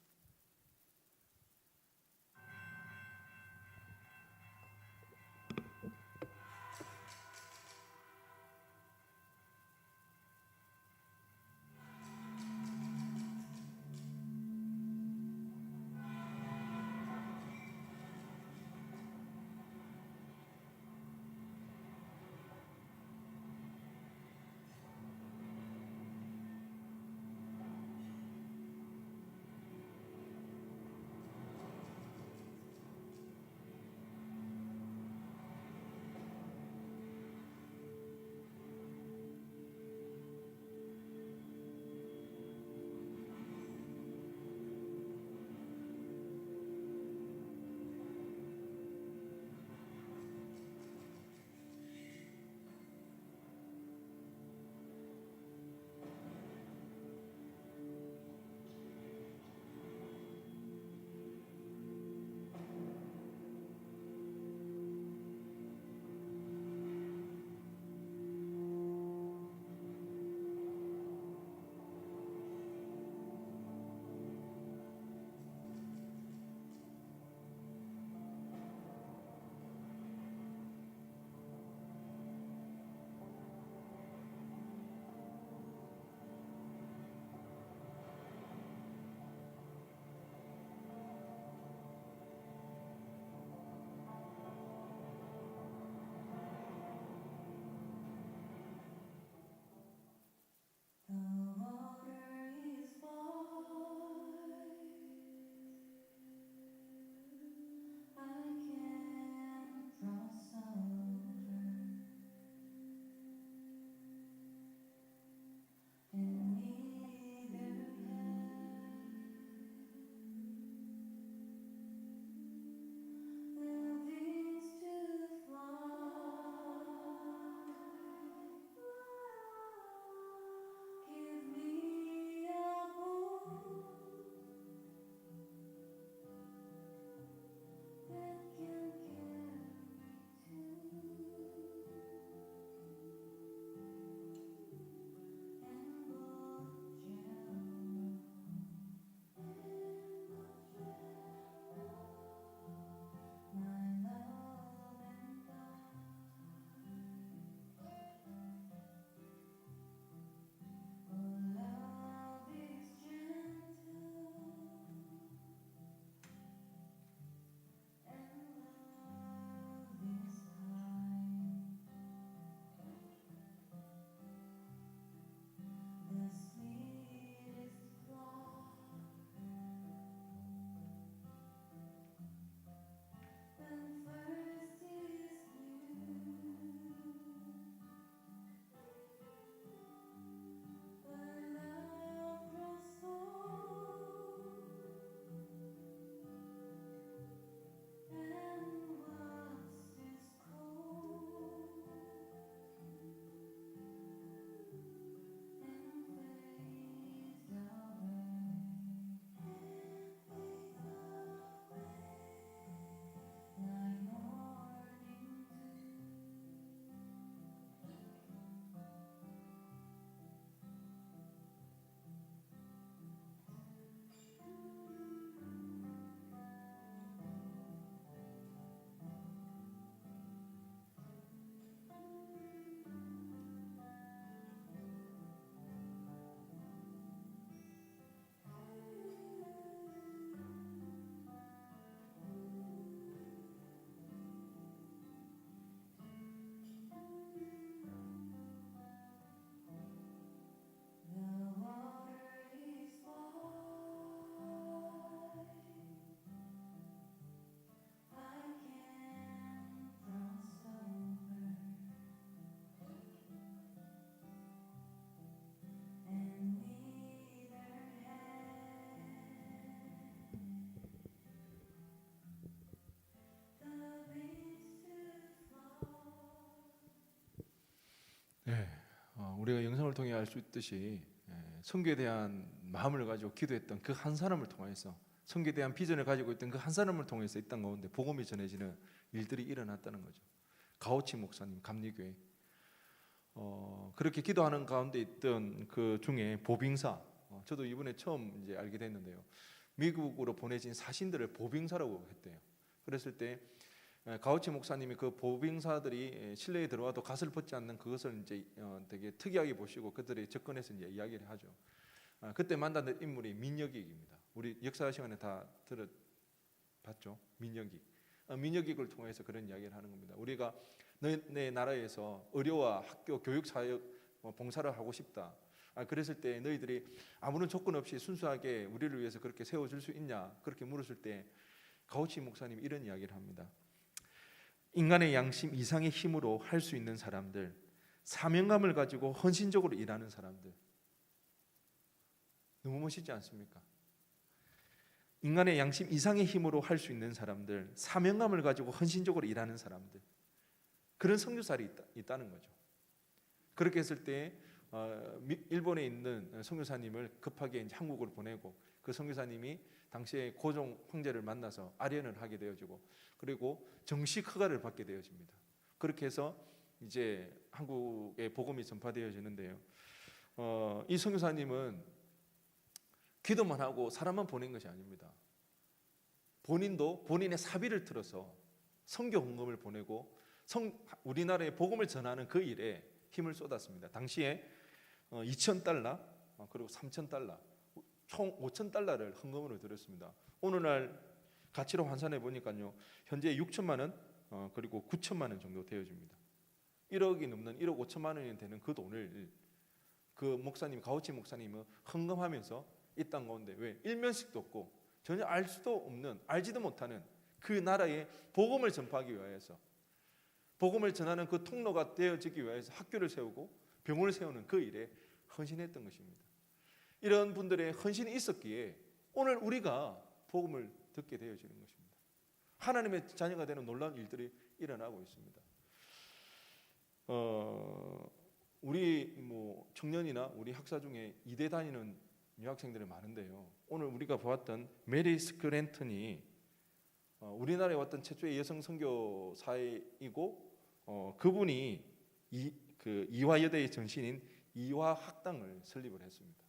사람을 통해 알 수 있듯이 선교에 대한 마음을 가지고 기도했던 그 한 사람을 통해서 선교에 대한 비전을 가지고 있던 그 한 사람을 통해서 이 땅 가운데 복음이 전해지는 일들이 일어났다는 거죠. 가오치 목사님 감리교회 그렇게 기도하는 가운데 있던 그 중에 보빙사 저도 이번에 처음 이제 알게 됐는데요. 미국으로 보내진 사신들을 보빙사라고 했대요. 그랬을 때 가오치 목사님이 그 보빙사들이 실내에 들어와도 갓을 벗지 않는 그것을 이제 되게 특이하게 보시고 그들이 접근해서 이제 이야기를 하죠. 그때 만난 인물이 민여기입니다. 우리 역사 시간에 다 들어봤죠. 민여기를 통해서 그런 이야기를 하는 겁니다. 우리가 내 나라에서 의료와 학교, 교육 사역 봉사를 하고 싶다. 그랬을 때 너희들이 아무런 조건 없이 순수하게 우리를 위해서 그렇게 세워줄 수 있냐? 그렇게 물었을 때 가오치 목사님이 이런 이야기를 합니다. 인간의 양심 이상의 힘으로 할 수 있는 사람들, 사명감을 가지고 헌신적으로 일하는 사람들, 너무 멋있지 않습니까? 인간의 양심 이상의 힘으로 할 수 있는 사람들, 사명감을 가지고 헌신적으로 일하는 사람들, 그런 선교사들이 있다는 거죠. 그렇게 했을 때 일본에 있는 선교사님을 급하게 이제 한국으로 보내고 그 선교사님이 당시에 고종 황제를 만나서 아련을 하게 되어지고 그리고 정식 허가를 받게 되어집니다. 그렇게 해서 이제 한국에 복음이 전파되어지는데요. 이 선교사님은 기도만 하고 사람만 보낸 것이 아닙니다. 본인도 본인의 사비를 틀어서 선교 헌금을 보내고 우리나라에 복음을 전하는 그 일에 힘을 쏟았습니다. 당시에 2,000달러 그리고 3,000달러 총 5,000달러를 헌금으로 드렸습니다. 오늘날 가치로 환산해 보니까요 현재 6천만 원 그리고 9천만 원 정도 되어집니다. 1억이 넘는 1억 5천만 원이 되는 그 돈을 그 목사님 가오치 목사님은 헌금하면서 이 땅 가운데 왜 일면식도 없고 전혀 알 수도 없는 알지도 못하는 그 나라에 복음을 전파하기 위해서 복음을 전하는 그 통로가 되어지기 위해서 학교를 세우고 병원을 세우는 그 일에 헌신했던 것입니다. 이런 분들의 헌신이 있었기에 오늘 우리가 복음을 듣게 되어지는 것입니다. 하나님의 자녀가 되는 놀라운 일들이 일어나고 있습니다. 우리 청년이나 우리 학사 중에 이대 다니는 유학생들이 많은데요. 오늘 우리가 보았던 메리 스크랜턴이 우리나라에 왔던 최초의 여성 선교사이고 그분이 이화여대의 전신인 이화학당을 설립을 했습니다.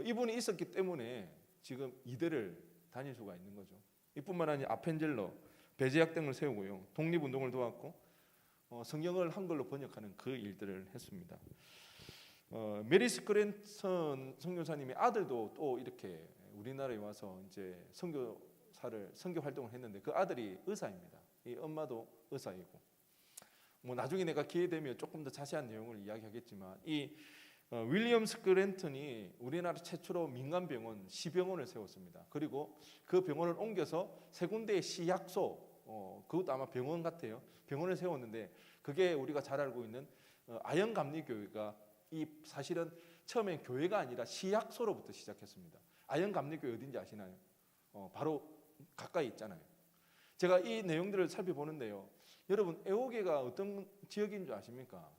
이분이 있었기 때문에 지금 이대를 다닐 수가 있는 거죠. 이뿐만 아니라 아펜젤러 배제학당을 세우고요. 독립운동을 도왔고 성경을 한글로 번역하는 그 일들을 했습니다. 메리 스크랜턴 선교사님의 아들도 또 이렇게 우리나라에 와서 이제 선교 활동을 했는데 그 아들이 의사입니다. 이 엄마도 의사이고 나중에 내가 기회 되면 조금 더 자세한 내용을 이야기하겠지만 이 윌리엄 스크랜턴이 우리나라 최초로 민간 병원 시병원을 세웠습니다. 그리고 그 병원을 옮겨서 세 군데의 시약소 그것도 아마 병원 같아요. 병원을 세웠는데 그게 우리가 잘 알고 있는 아영감리교회가 사실은 처음엔 교회가 아니라 시약소로부터 시작했습니다. 아영감리교회 어딘지 아시나요? 바로 가까이 있잖아요. 제가 이 내용들을 살펴보는데요. 여러분 애호계가 어떤 지역인 줄 아십니까?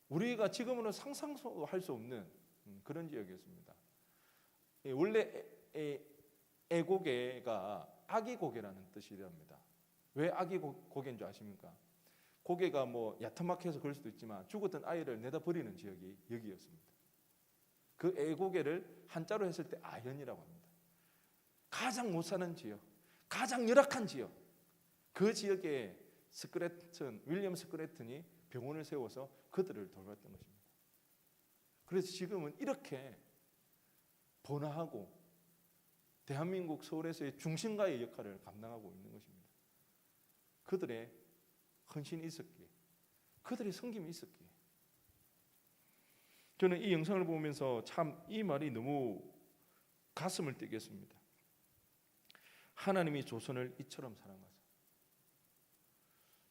우리가 지금은 상상할 수 없는 그런 지역이었습니다. 원래 애고개가 아기고개라는 뜻이랍니다. 왜 아기고개인 줄 아십니까? 고개가 야타막해서 그럴 수도 있지만 죽었던 아이를 내다 버리는 지역이 여기였습니다. 그 애고개를 한자로 했을 때 아현이라고 합니다. 가장 못 사는 지역, 가장 열악한 지역, 그 지역에 윌리엄 스크래튼이 병원을 세워서 그들을 돌봤던 것입니다. 그래서 지금은 이렇게 번화하고 대한민국 서울에서의 중심가의 역할을 감당하고 있는 것입니다. 그들의 헌신이 있었기에, 그들의 섬김이 있었기에. 저는 이 영상을 보면서 참 이 말이 너무 가슴을 뛰게 했습니다. 하나님이 조선을 이처럼 사랑하사.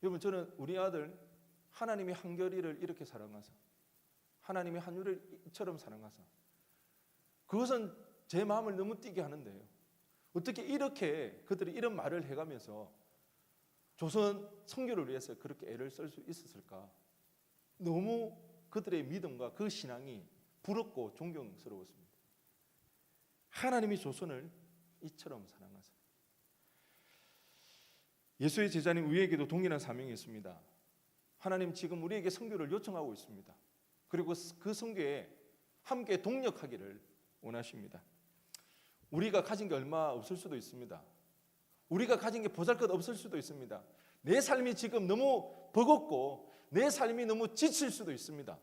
여러분, 저는 우리 아들 하나님이 한결이를 이렇게 사랑하사, 하나님이 한유를 이처럼 사랑하사, 그것은 제 마음을 너무 뛰게 하는데요. 어떻게 이렇게 그들이 이런 말을 해가면서 조선 선교를 위해서 그렇게 애를 쓸 수 있었을까? 너무 그들의 믿음과 그 신앙이 부럽고 존경스러웠습니다. 하나님이 조선을 이처럼 사랑하세요. 예수의 제자님 우리에게도 동일한 사명이 있습니다. 하나님 지금 우리에게 선교를 요청하고 있습니다. 그리고 그 선교에 함께 동력하기를 원하십니다. 우리가 가진 게 얼마 없을 수도 있습니다. 우리가 가진 게 보잘것 없을 수도 있습니다. 내 삶이 지금 너무 버겁고 내 삶이 너무 지칠 수도 있습니다.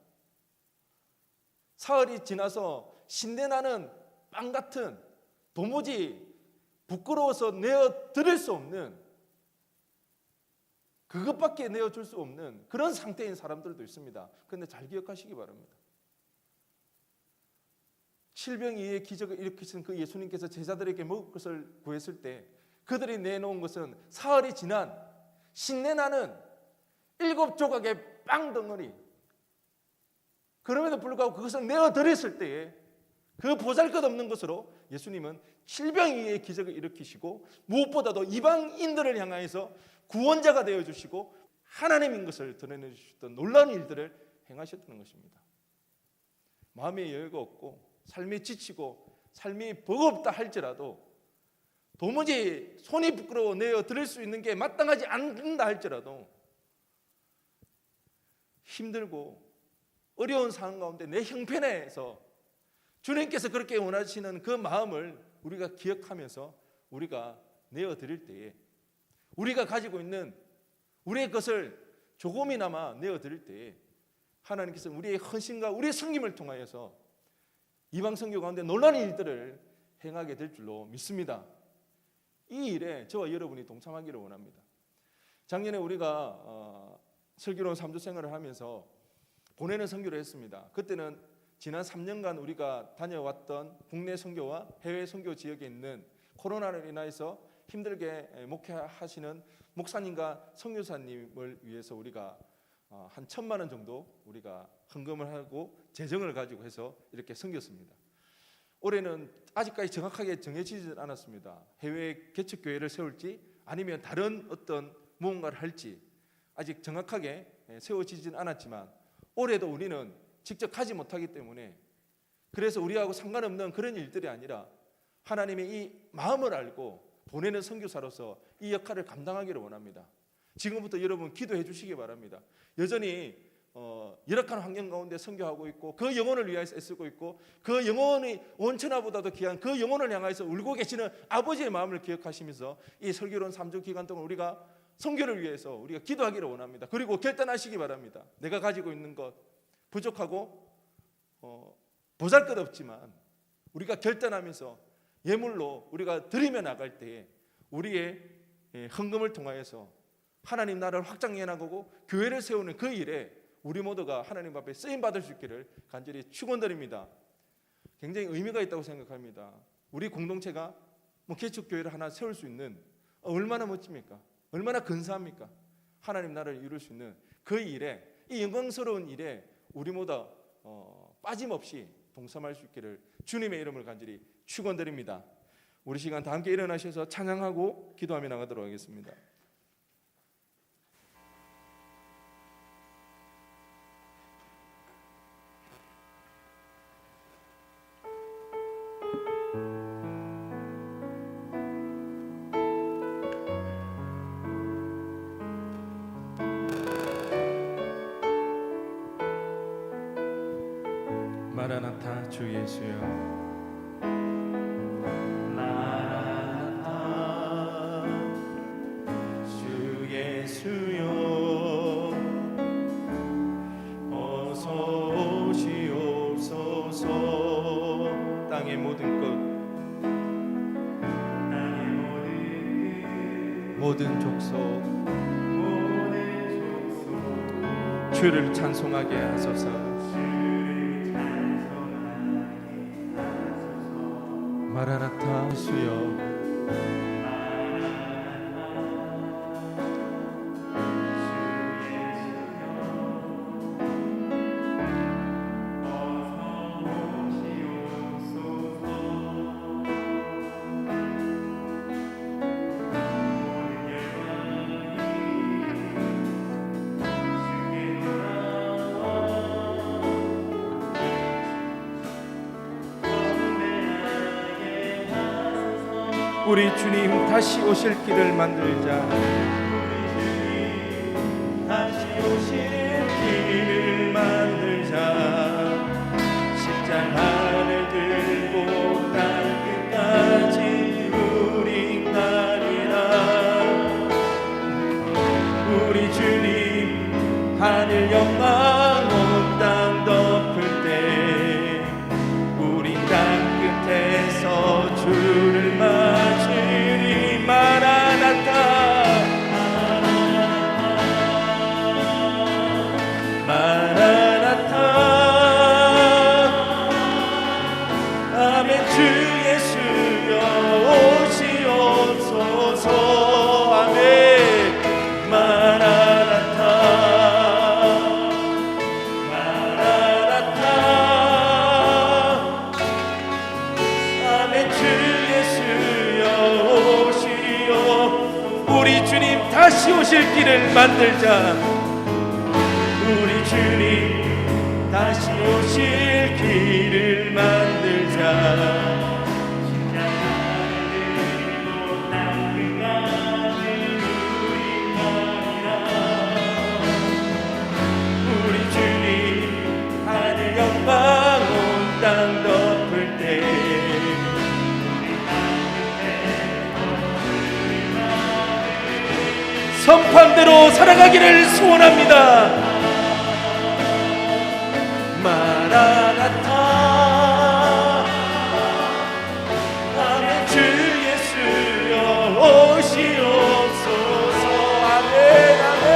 사흘이 지나서 신내나는 빵 같은, 도무지 부끄러워서 내어드릴 수 없는, 그것밖에 내어줄 수 없는 그런 상태인 사람들도 있습니다. 그런데 잘 기억하시기 바랍니다. 질병이의 기적을 일으키신 그 예수님께서 제자들에게 먹을 것을 구했을 때 그들이 내놓은 것은 사흘이 지난 신내나는 7조각의 빵 덩어리. 그럼에도 불구하고 그것을 내어드렸을 때에 그 보잘것없는 것으로 예수님은 질병이의 기적을 일으키시고 무엇보다도 이방인들을 향하여서 구원자가 되어주시고 하나님인 것을 드러내주셨던 놀라운 일들을 행하셨다는 것입니다. 마음의 여유가 없고 삶이 지치고 삶이 버겁다 할지라도, 도무지 손이 부끄러워 내어드릴 수 있는 게 마땅하지 않는다 할지라도, 힘들고 어려운 상황 가운데 내 형편에서 주님께서 그렇게 원하시는 그 마음을 우리가 기억하면서 우리가 내어드릴 때에, 우리가 가지고 있는 우리의 것을 조금이나마 내어드릴 때에 하나님께서 우리의 헌신과 우리의 섬김을 통하여서 이방 선교 가운데 놀라운 일들을 행하게 될 줄로 믿습니다. 이 일에 저와 여러분이 동참하기를 원합니다. 작년에 우리가 슬기로운 3주 생활을 하면서 보내는 선교를 했습니다. 그때는 지난 3년간 우리가 다녀왔던 국내 선교와 해외 선교 지역에 있는 코로나로 인해서 힘들게 목회하시는 목사님과 선교사님을 위해서 우리가 한 1,000만 원 정도 우리가 헌금을 하고 재정을 가지고 해서 이렇게 섬겼습니다. 올해는 아직까지 정확하게 정해지지 않았습니다. 해외 개척교회를 세울지 아니면 다른 어떤 무언가를 할지 아직 정확하게 세워지진 않았지만, 올해도 우리는 직접 하지 못하기 때문에, 그래서 우리하고 상관없는 그런 일들이 아니라 하나님의 이 마음을 알고 보내는 선교사로서 이 역할을 감당하기를 원합니다. 지금부터 여러분 기도해 주시기 바랍니다. 여전히 열악한 환경 가운데 선교하고 있고 그 영혼을 위하여 애쓰고 있고 그 영혼이 원천하보다도 귀한 그 영혼을 향하여서 울고 계시는 아버지의 마음을 기억하시면서 이 설교론 3주 기간 동안 우리가 선교를 위해서 우리가 기도하기를 원합니다. 그리고 결단하시기 바랍니다. 내가 가지고 있는 것 부족하고 보잘것없지만 우리가 결단하면서 예물로 우리가 드리며 나갈 때에 우리의 헌금을 통하여서 하나님 나라를 확장해 나가고 교회를 세우는 그 일에 우리 모두가 하나님 앞에 쓰임 받을 수 있기를 간절히 축원드립니다. 굉장히 의미가 있다고 생각합니다. 우리 공동체가 개척교회를 하나 세울 수 있는, 얼마나 멋집니까? 얼마나 근사합니까? 하나님 나라를 이룰 수 있는 그 일에, 이 영광스러운 일에 우리 모두 빠짐없이 동참할 수 있기를 주님의 이름을 간절히 축원드립니다. 우리 시간 다 함께 일어나셔서 찬양하고 기도하며 나가도록 하겠습니다. 마라나타 주 예수여, 마라나타 주 예수여, 어서 오시옵소서. 땅의 모든 것, 모든 족속 주를 찬송하게 하소서. 마라나타 주여, 우리 주님 다시 오실 길을 만들자. 다시 오실 길을 만들자. 십자가를 들고 땅 끝까지 우리 가리라. 우리 주님 하늘 영광 온 땅 덮을 때 우리 땅 끝에서 주를 맞으리. 마라나타 마라나타. 아멘. 주 예수여 오시옵소서. 아멘. 마라나타 마라나타. 아멘. 주 예수여 오시오. 우리 주님 다시 오실 길을 만들자. 우리 주님 다시 오실 길을 만들자. 십자가를 들고 땅 끝까지 우리 가리라. 우리 주님 하늘 영광 온 땅 덮을 때 성판대로 살아가기를 소원합니다. 마라나타. 아멘. 주 예수여 오시옵소서. 아멘. 아멘.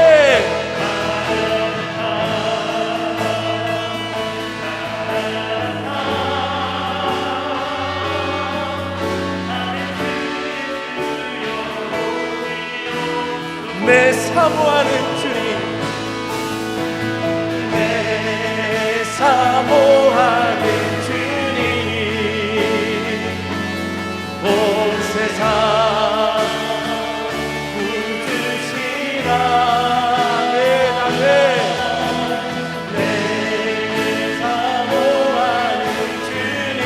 내 사모하는 주님, 내 사모하는 주님, 온 세상 부주시라. 내 사모하는 주님,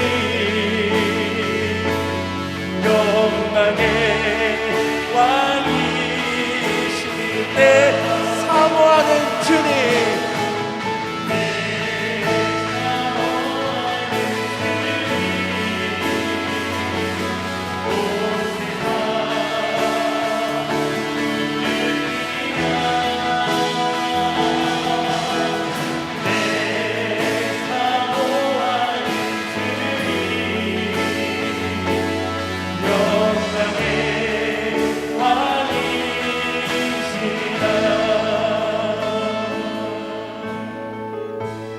영광의 왕이 내 사모하는 주님.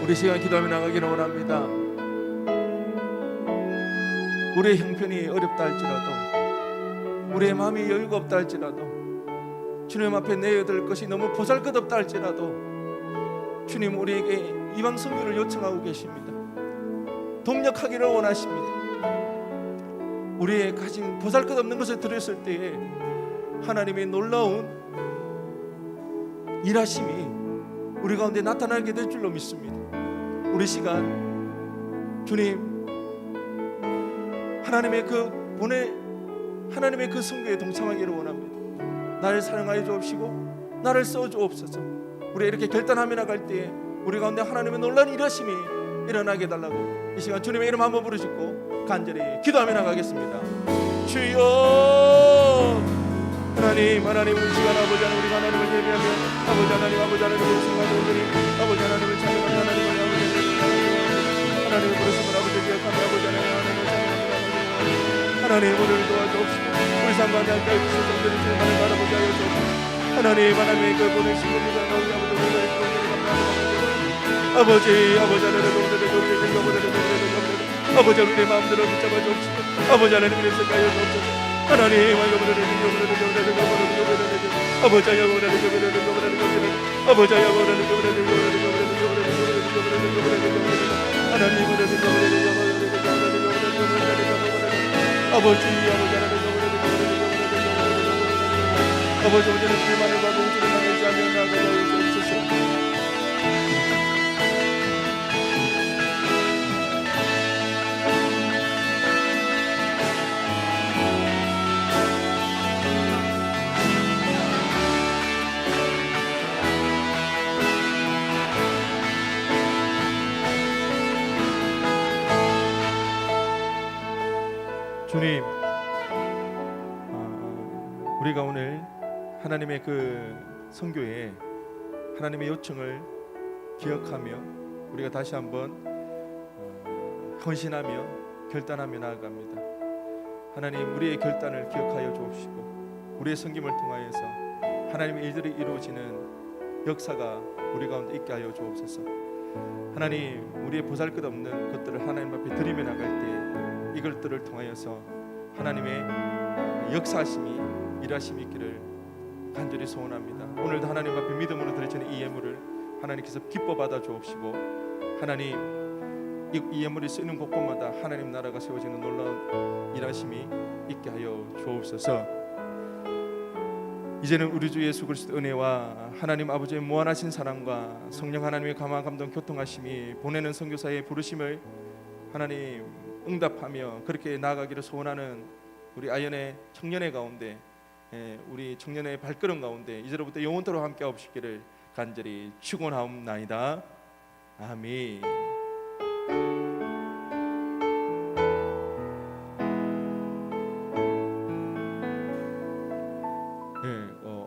우리 시간 기도하며 나가기를 원합니다. 우리의 형편이 어렵다 할지라도, 우리의 마음이 여유가 없다 할지라도, 주님 앞에 내어야 될 것이 너무 보잘것없다 할지라도 주님 우리에게 이방 선교를 요청하고 계십니다. 동력하기를 원하십니다. 우리의 가진 보잘것없는 것을 들었을 때에 하나님의 놀라운 일하심이 우리 가운데 나타나게 될 줄로 믿습니다. 우리 시간 주님 하나님의 그 선교에 동참하기를 원합니다. 나를 사랑하여 주옵시고 나를 써 주옵소서. 우리 이렇게 결단하며 나갈 때에 우리 가운데 하나님의 놀라운 일하심이 일어나게 해달라고 이 시간 주님의 이름 한번 부르시고 간절히 기도하며 나가겠습니다. 주여 하나님, 우리 시간 아버지 하나님, 우리가 하나님을 예배하며 아버지 하나님을 순간으로 드리 아버지 하나님을 찬양하며 하나님을 부르심을 아버지 기억하며 아버지 하나님을 찬양합니다. 하나님 오늘 도와주옵시고 우리 삶 가운데 함께 해주신 분들이 주님만을 바라보게 하여 주옵소서. 하나님의 그 보내신 분들과 우리 아버지 아버지 우리의 마음대로 붙잡아 주옵시고 아버지 하나님을 인색하여 주옵소서. 하나님 아버지 오늘은 주님만을 바라보고 주님만을 의지하며 나아가게 하여 주옵소서. 주님, 우리가 오늘 하나님의 그 선교에 하나님의 요청을 기억하며 우리가 다시 한번 헌신하며 결단하며 나아갑니다. 하나님, 우리의 결단을 기억하여 주옵시고 우리의 섬김을 통하여서 하나님의 일들이 이루어지는 역사가 우리 가운데 있게 하여 주옵소서. 하나님, 우리의 보잘것없는 것들을 하나님 앞에 드리며 나갈 때 이것들을 통하여서 하나님의 역사하심이 일하심이 있기를 간절히 소원합니다. 오늘도 하나님 앞에 믿음으로 드려지는 이 예물을 하나님께서 기뻐 받아 주옵시고 하나님, 이 예물이 쓰이는 곳곳마다 하나님 나라가 세워지는 놀라운 일하심이 있게 하여 주옵소서. 이제는 우리 주 예수 그리스도 은혜와 하나님 아버지의 무한하신 사랑과 성령 하나님의 감화 감동 교통하심이 보내는 선교사의 부르심을 하나님 응답하며 그렇게 나아가기를 소원하는 우리 아연의 청년의 가운데, 우리 청년의 발걸음 가운데 이제로부터 영원토록 함께 하옵시기를 간절히 축원하옵나이다. 아멘.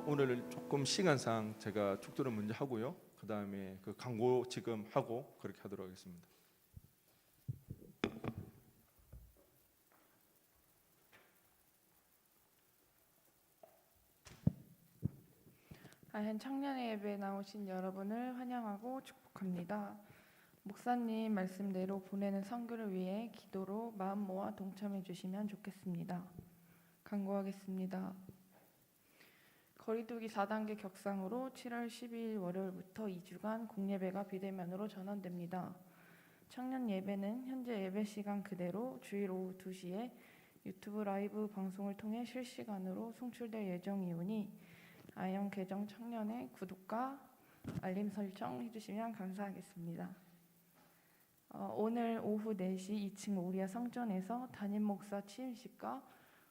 오늘 조금 시간상 제가 축도를 먼저 하고요. 그 다음에 그 광고 지금 하고 그렇게 하도록 하겠습니다. 아현 청년의 예배에 나오신 여러분을 환영하고 축복합니다. 목사님 말씀대로 보내는 선교를 위해 기도로 마음 모아 동참해 주시면 좋겠습니다. 간구하겠습니다. 거리두기 4단계 격상으로 7월 12일 월요일부터 2주간 공예배가 비대면으로 전환됩니다. 청년 예배는 현재 예배 시간 그대로 주일 오후 2시에 유튜브 라이브 방송을 통해 실시간으로 송출될 예정이오니 아영 계정 청년의 구독과 알림 설정 해주시면 감사하겠습니다. 오늘 오후 4시 2층 오리아 성전에서 담임 목사 취임식과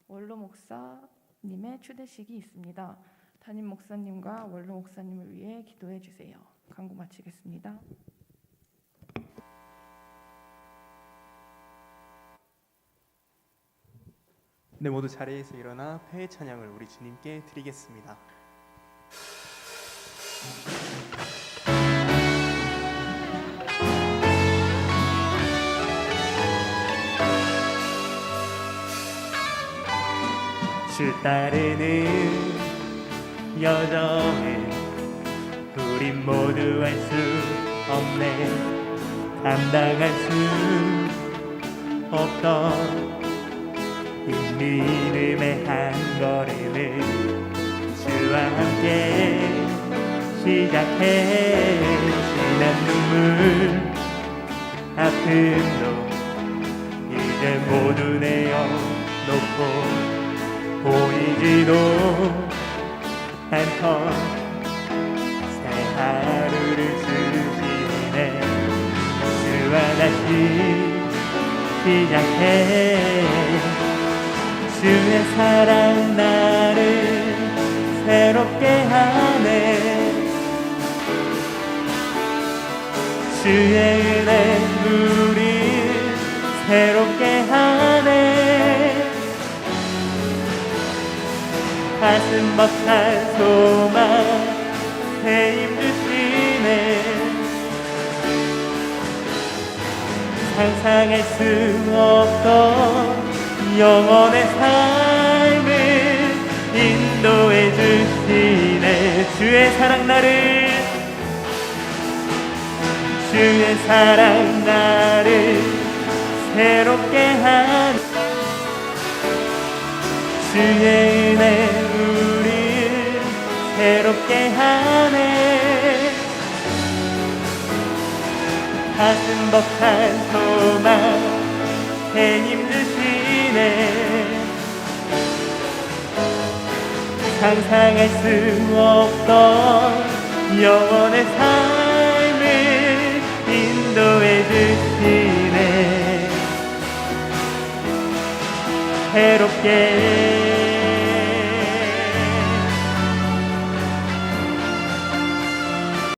원로 목사님의 추대식이 있습니다. 담임 목사님과 원로 목사님을 위해 기도해 주세요. 간구 마치겠습니다. 네, 모두 자리에서 일어나 폐의 찬양을 우리 주님께 드리겠습니다. 주 따르는 여정은 우린 모두 할 수 없네. 감당할 수 없던 이 믿음의 한 걸음을 주와 함께 시작해. 지난 눈물 아픔도 이제 모두 내어놓고 보이지도 않던 새 하루를 주시네. 주와 다시 시작해. 주의 사랑 나를 새롭게 하네. 주의 은혜 우리 새롭게 하네. 가슴 벅찬 소망 새 힘 주시네. 상상할 수 없던 영원의 삶을 인도해 주시네. 주의 사랑 나를 새롭게 하네. 주의 은혜 우리 새롭게 하네. 가슴 벅찬 소망 새 힘 주시네. 상상할 수 없던 영원의 삶